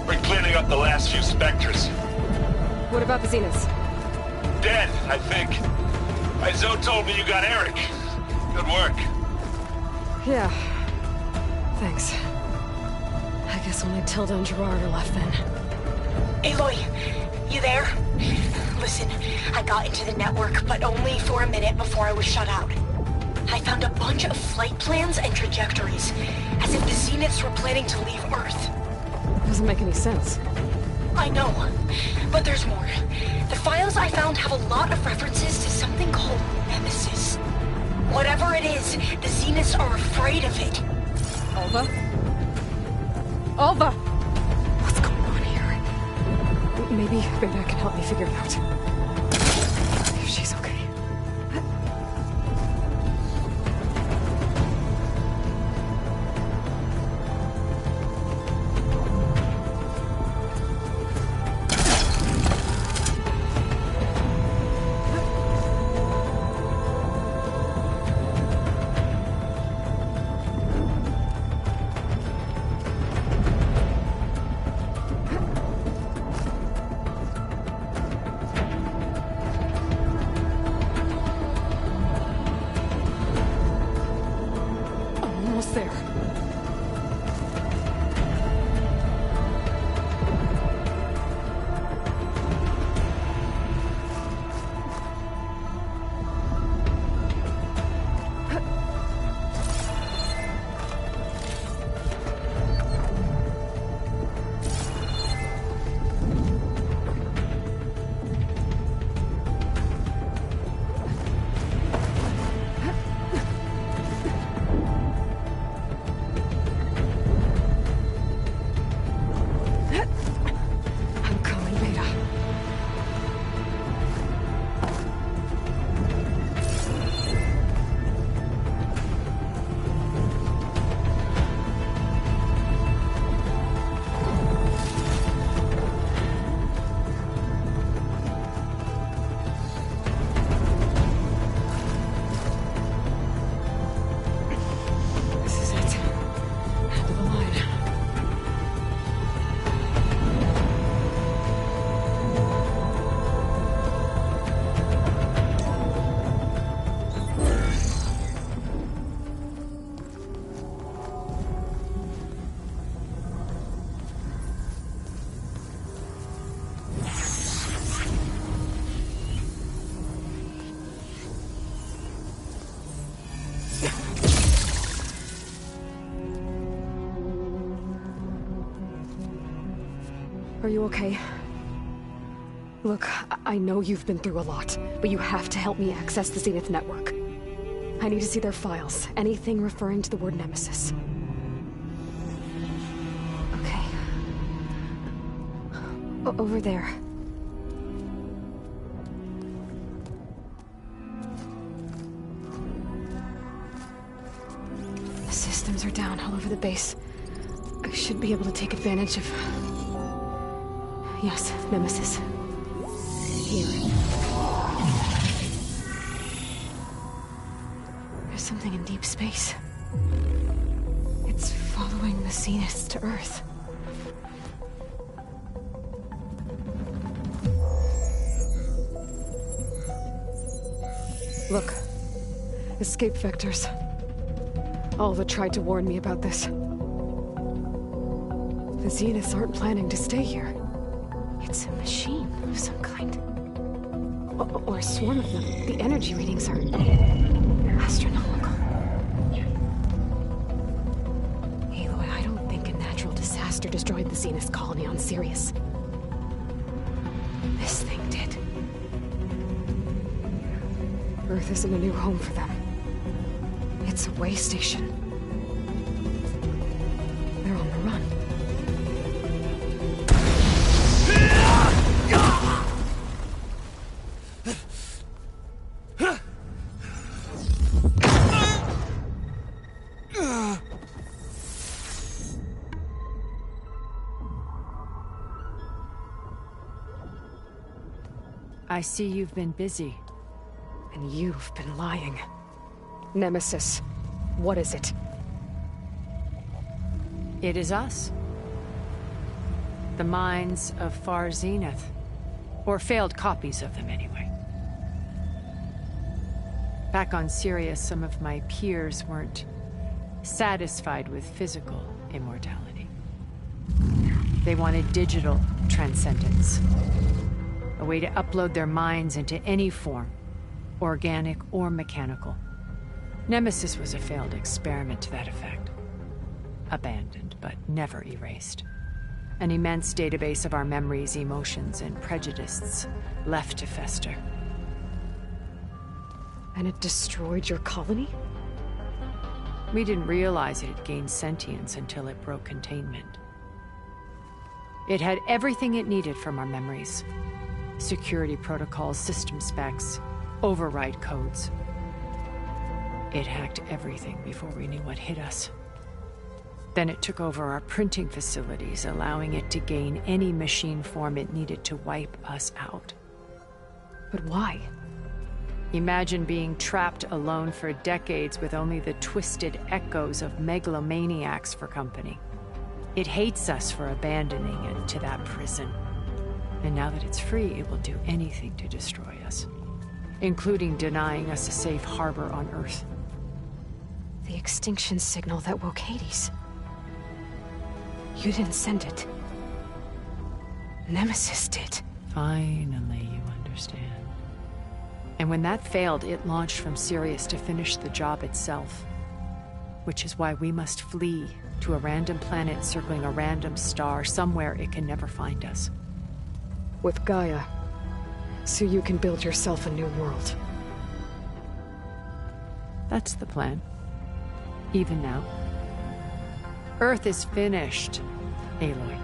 We're cleaning up the last few Spectres. What about the Zeniths? Dead, I think. Izo told me you got Eric. Good work. Yeah. Thanks. I guess only Tilda and Gerard are left then. Aloy, you there? Listen, I got into the network, but only for a minute before I was shut out. I found a bunch of flight plans and trajectories, as if the Zeniths were planning to leave Earth. Doesn't make any sense. I know, but there's more. The files I found have a lot of references to something called Nemesis. Whatever it is, the Zeniths are afraid of it. Alva? Alva! What's going on here? Maybe Beta can help me figure it out. If she's okay. almost there. Are you okay? Look, I know you've been through a lot, but you have to help me access the Zenith network. I need to see their files, anything referring to the word Nemesis. Okay. Over there. The systems are down all over the base. I should be able to take advantage of... Yes, Nemesis. Here. There's something in deep space. It's following the Zeniths to Earth. Look. Escape vectors. Alva tried to warn me about this. The Zeniths aren't planning to stay here. It's a machine of some kind. Or a swarm of them. The energy readings are... astronomical. Aloy, I don't think a natural disaster destroyed the Zenith colony on Sirius. This thing did. Earth isn't a new home for them. It's a way station. They're on the run. I see you've been busy. And you've been lying. Nemesis, what is it? It is us. The minds of Far Zenith. Or failed copies of them, anyway. Back on Sirius, some of my peers weren't satisfied with physical immortality. They wanted digital transcendence. A way to upload their minds into any form, organic or mechanical. Nemesis was a failed experiment to that effect. Abandoned, but never erased. An immense database of our memories, emotions, and prejudices left to fester. And it destroyed your colony? We didn't realize it had gained sentience until it broke containment. It had everything it needed from our memories. Security protocols, system specs, override codes. It hacked everything before we knew what hit us. Then it took over our printing facilities, allowing it to gain any machine form it needed to wipe us out. But why? Imagine being trapped alone for decades with only the twisted echoes of megalomaniacs for company. It hates us for abandoning it to that prison. And now that it's free, it will do anything to destroy us, including denying us a safe harbor on Earth. The extinction signal that woke Hades. You didn't send it. Nemesis did. Finally, you understand. And when that failed, it launched from Sirius to finish the job itself. Which is why we must flee to a random planet circling a random star, somewhere it can never find us. With Gaia. So you can build yourself a new world. That's the plan. Even now. Earth is finished, Aloy.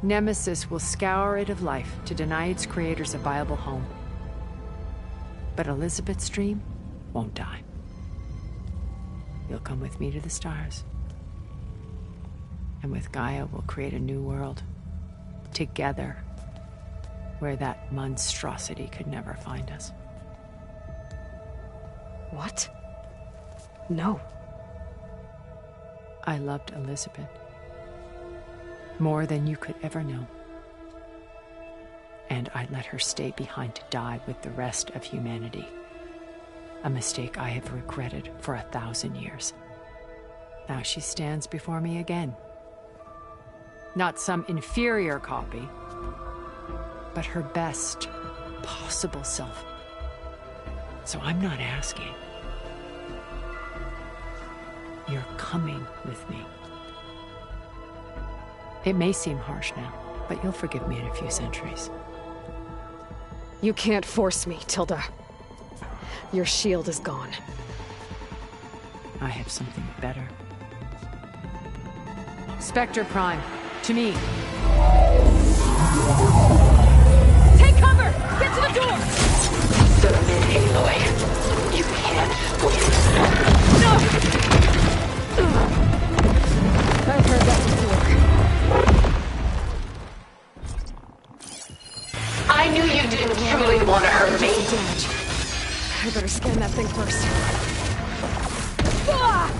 Nemesis will scour it of life to deny its creators a viable home. But Elizabeth's dream won't die. You'll come with me to the stars. And with Gaia, we'll create a new world. Together. Where that monstrosity could never find us. What? No. I loved Elizabeth. More than you could ever know. And I let her stay behind to die with the rest of humanity. A mistake I have regretted for 1,000 years. Now she stands before me again. Not some inferior copy, but her best possible self. So I'm not asking. You're coming with me. It may seem harsh now, but you'll forgive me in a few centuries. You can't force me, Tilda. Your shield is gone. I have something better. Spectre Prime, to me. Take cover! Get to the door! Submit, Aloy. You can't win. No! I've heard that before. I knew you didn't truly want to hurt me. Damage. I better scan that thing first. Ah!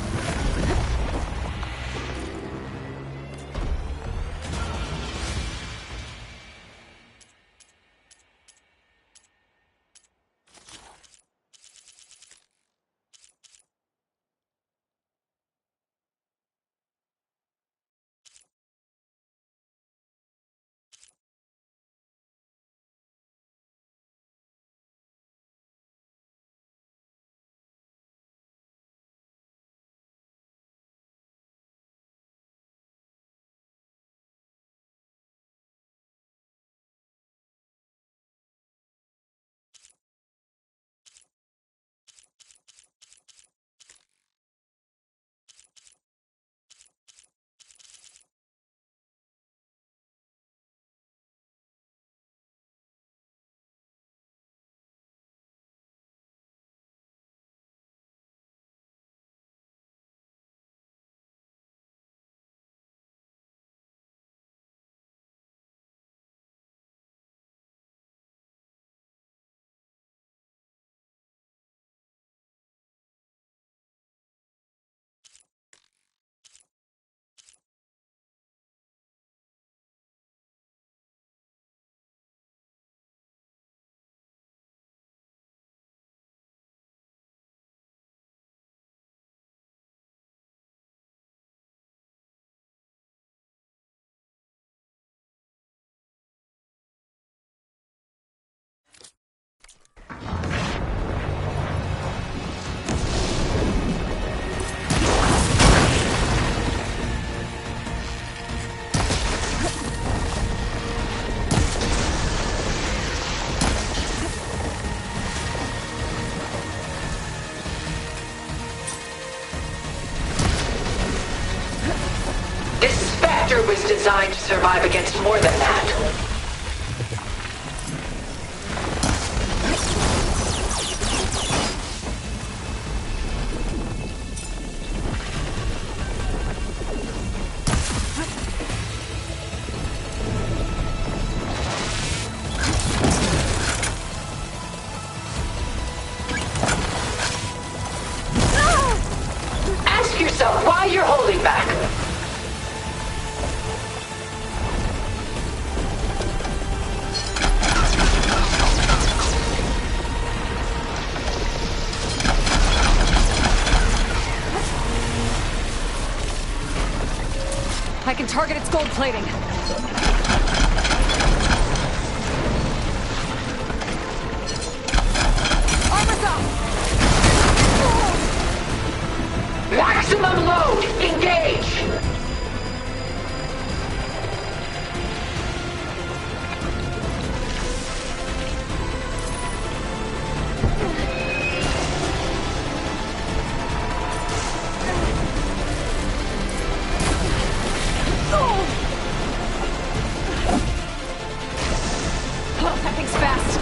Was designed to survive against more than that. Ask yourself why you're holding back. I can target its gold plating. Armor's up! Maximum load! Engage! That thing's fast.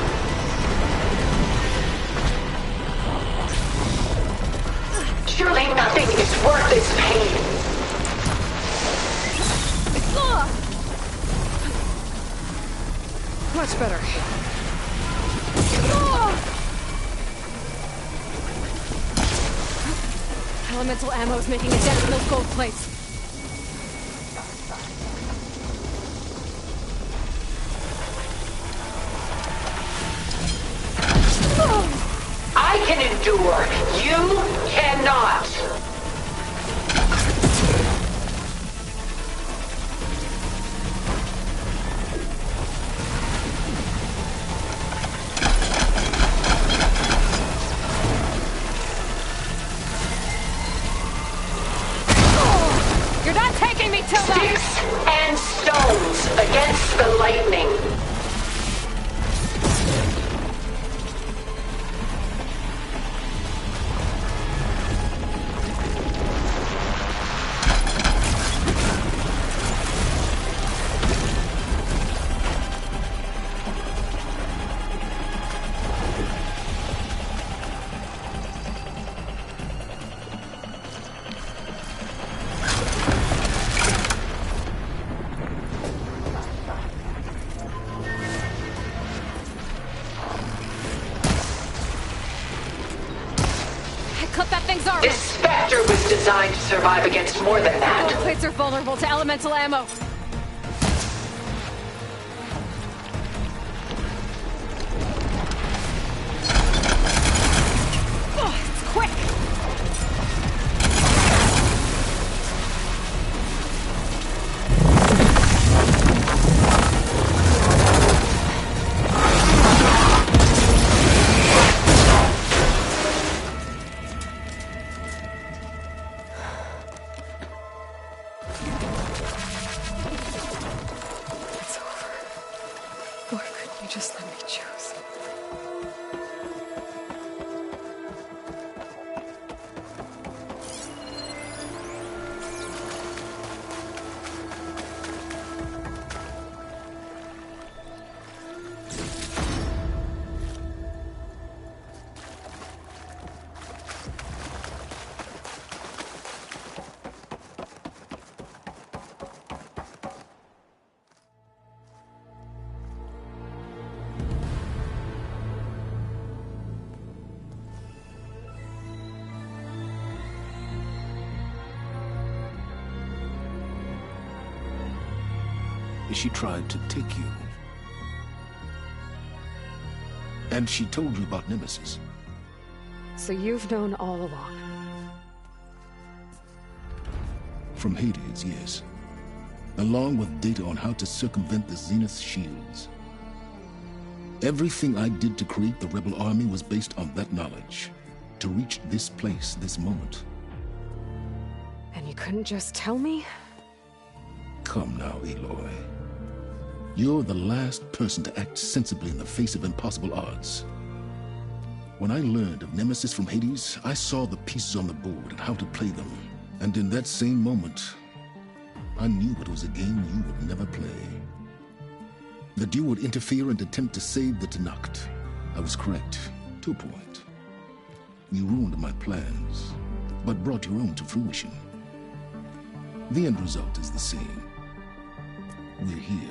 Surely nothing is worth this pain. Much better. Elemental ammo's making a dent in those gold plates. I can endure. You cannot. You're not taking me, Tilda! Sticks and stones against the lightning. Clip that thing's armor! This Spectre was designed to survive against more than that. Gold plates are vulnerable to elemental ammo. Oh, it's quick! It's over. Why couldn't you just let me choose? She tried to take you. And she told you about Nemesis. So you've known all along. From Hades, yes. Along with data on how to circumvent the Zenith shields. Everything I did to create the Rebel Army was based on that knowledge. To reach this place, this moment. And you couldn't just tell me? Come now, Aloy. You're the last person to act sensibly in the face of impossible odds. When I learned of Nemesis from Hades, I saw the pieces on the board and how to play them. And in that same moment, I knew it was a game you would never play. That you would interfere and attempt to save the Tenakth. I was correct, to a point. You ruined my plans, but brought your own to fruition. The end result is the same. We're here.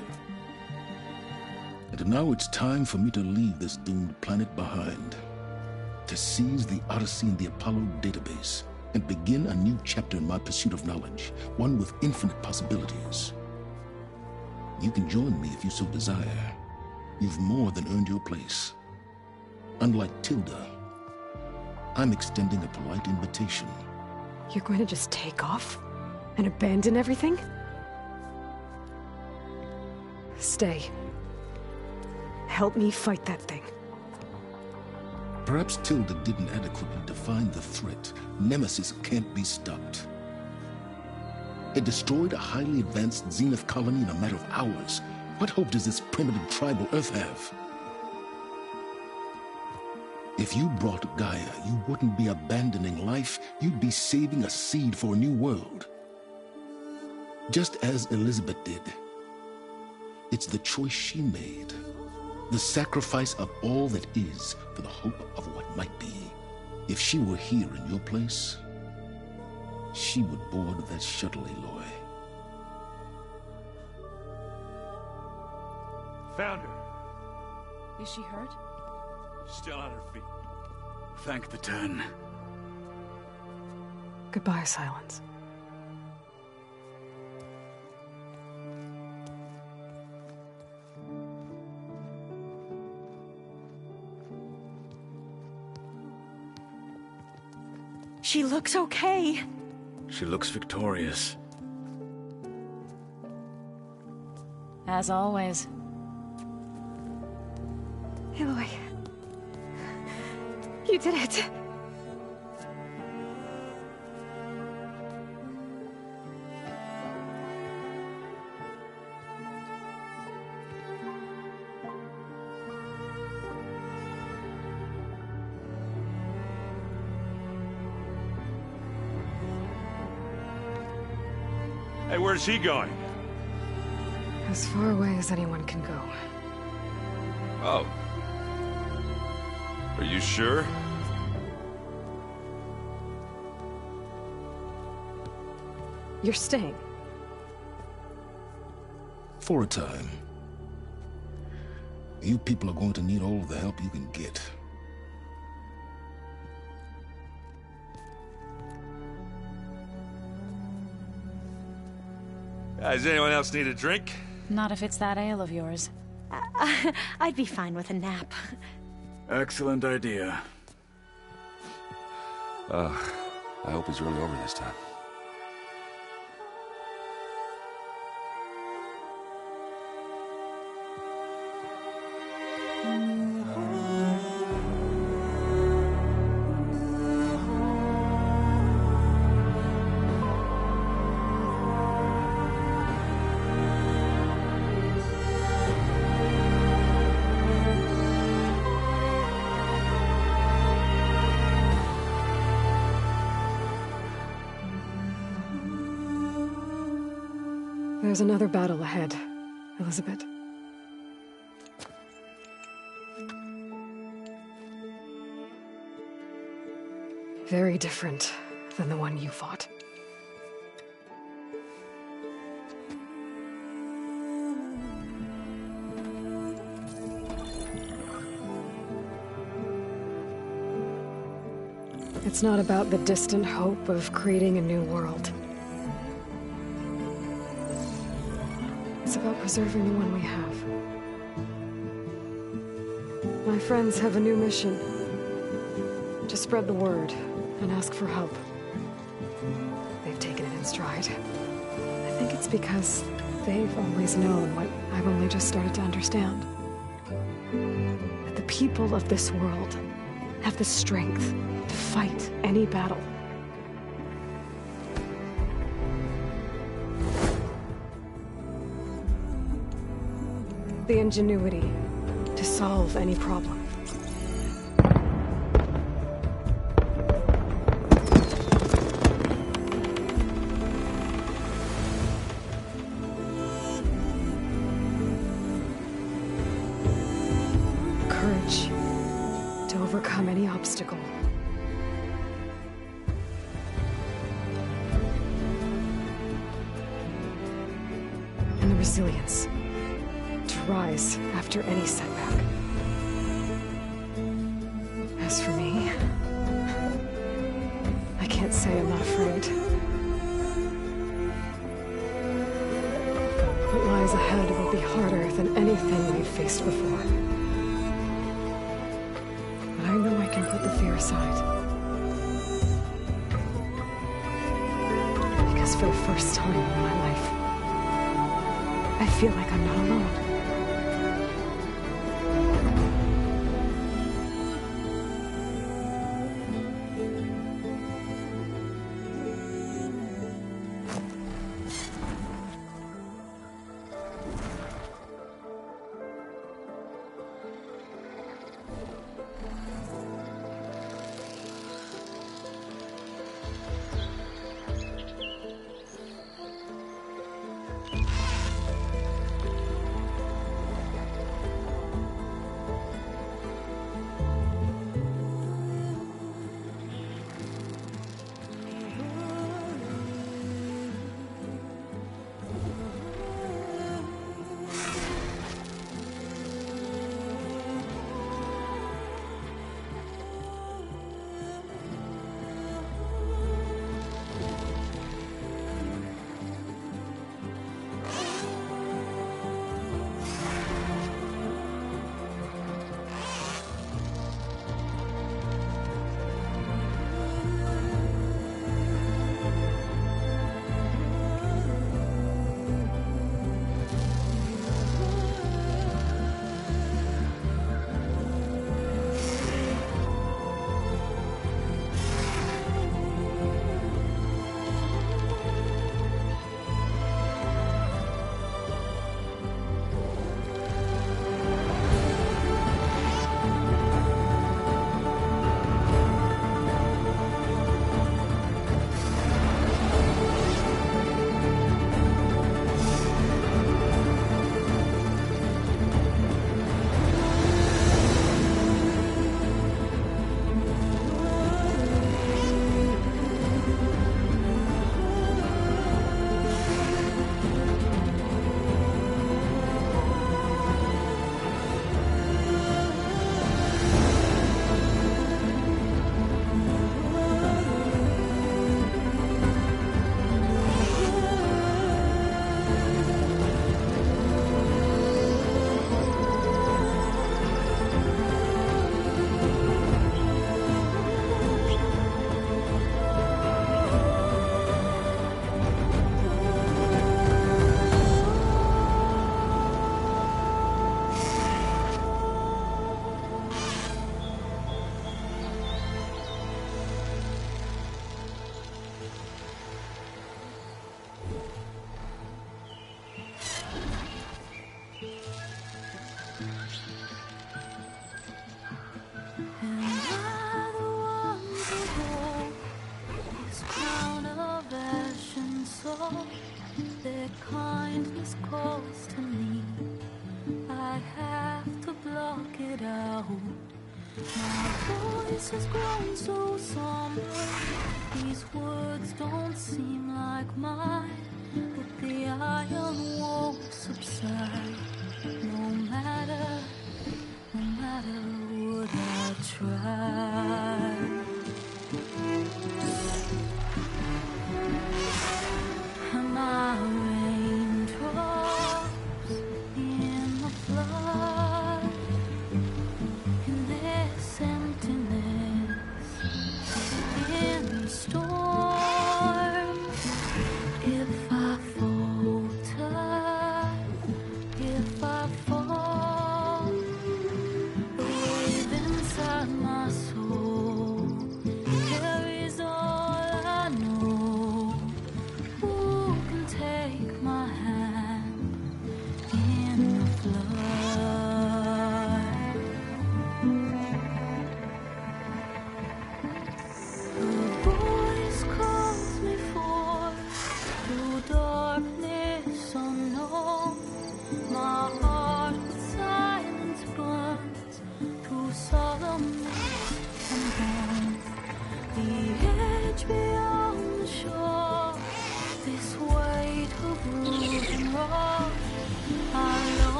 And now it's time for me to leave this doomed planet behind. To seize the Odyssey and the Apollo database, and begin a new chapter in my pursuit of knowledge, one with infinite possibilities. You can join me if you so desire. You've more than earned your place. Unlike Tilda, I'm extending a polite invitation. You're going to just take off? And abandon everything? Stay. Help me fight that thing. Perhaps Tilda didn't adequately define the threat. Nemesis can't be stopped. It destroyed a highly advanced Zenith colony in a matter of hours. What hope does this primitive tribal Earth have? If you brought Gaia, you wouldn't be abandoning life, you'd be saving a seed for a new world. Just as Elizabeth did. It's the choice she made. The sacrifice of all that is for the hope of what might be. If she were here in your place, she would board that shuttle, Aloy. Found her. Is she hurt? Still on her feet. Thank the Ten. Goodbye, Silence. She looks okay. She looks victorious. As always. Aloy. You did it. Hey, where's he going? As far away as anyone can go. Oh. Are you sure? You're staying. For a time. You people are going to need all of the help you can get. Does anyone else need a drink? Not if it's that ale of yours. I'd be fine with a nap. Excellent idea. I hope he's really over this time. There's another battle ahead, Elizabeth. Very different than the one you fought. It's not about the distant hope of creating a new world. It's about preserving the one we have. My friends have a new mission. To spread the word and ask for help. They've taken it in stride. I think it's because they've always known what I've only just started to understand. That the people of this world have the strength to fight any battle. The ingenuity to solve any problem. Courage to overcome any obstacle. And the resilience to rise after any setback. As for me, I can't say I'm not afraid. What lies ahead will be harder than anything we've faced before. But I know I can put the fear aside. Because for the first time in my life, I feel like I'm not alone.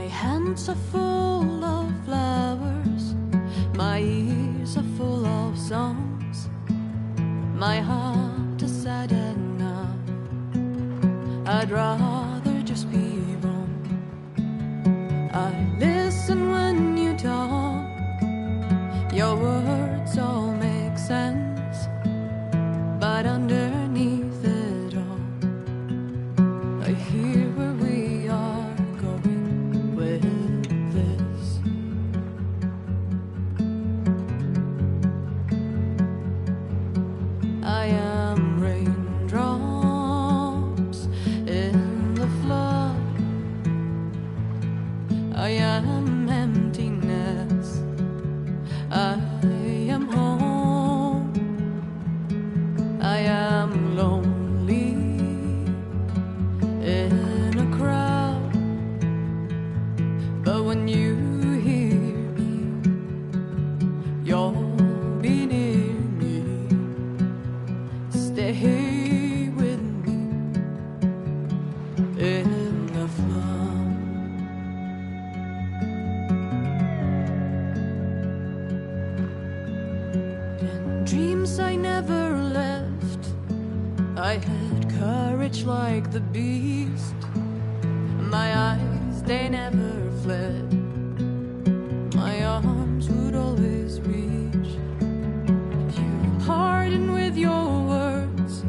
hands are full of flowers, my ears are full of songs, my heart is sad enough, I'd rather just be wrong. I listen when you talk, your words all make sense, but underneath it all, I hear where we are going with this. I am raindrops in the flood, I am emptiness, I am home, I am lonely in a crowd, but when you hear me, you'll be near me, stay with me in the flood. In dreams I never left, I had courage like the beast, my eyes, they never fled, my arms would always reach. You harden with your words,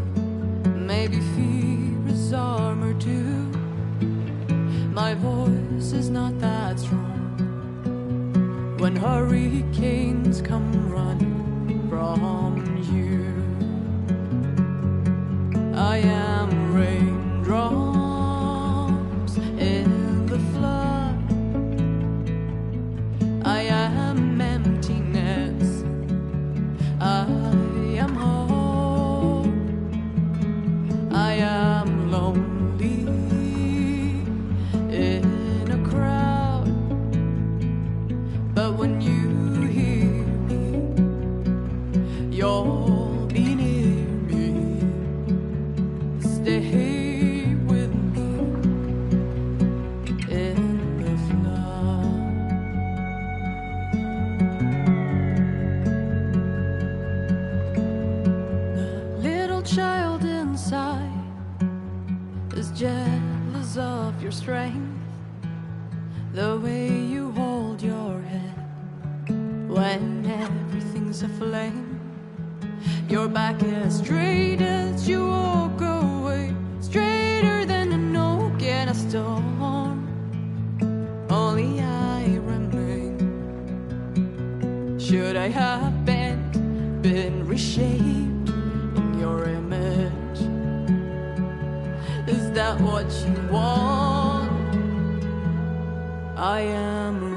maybe fear is armor too, my voice is not that strong when hurricanes come running from you. I am raindrops in the flood. I am emptiness. I am hope. I am lonely in a crowd. But when you hear me, you'll be near me. Stay with me in the flood. The little child inside is jealous of your strength, the way you hold your head when everything's aflame. Your back as straight as you walk away, straighter than an oak in a storm. Only I remain. Should I have been reshaped in your image? Is that what you want? I am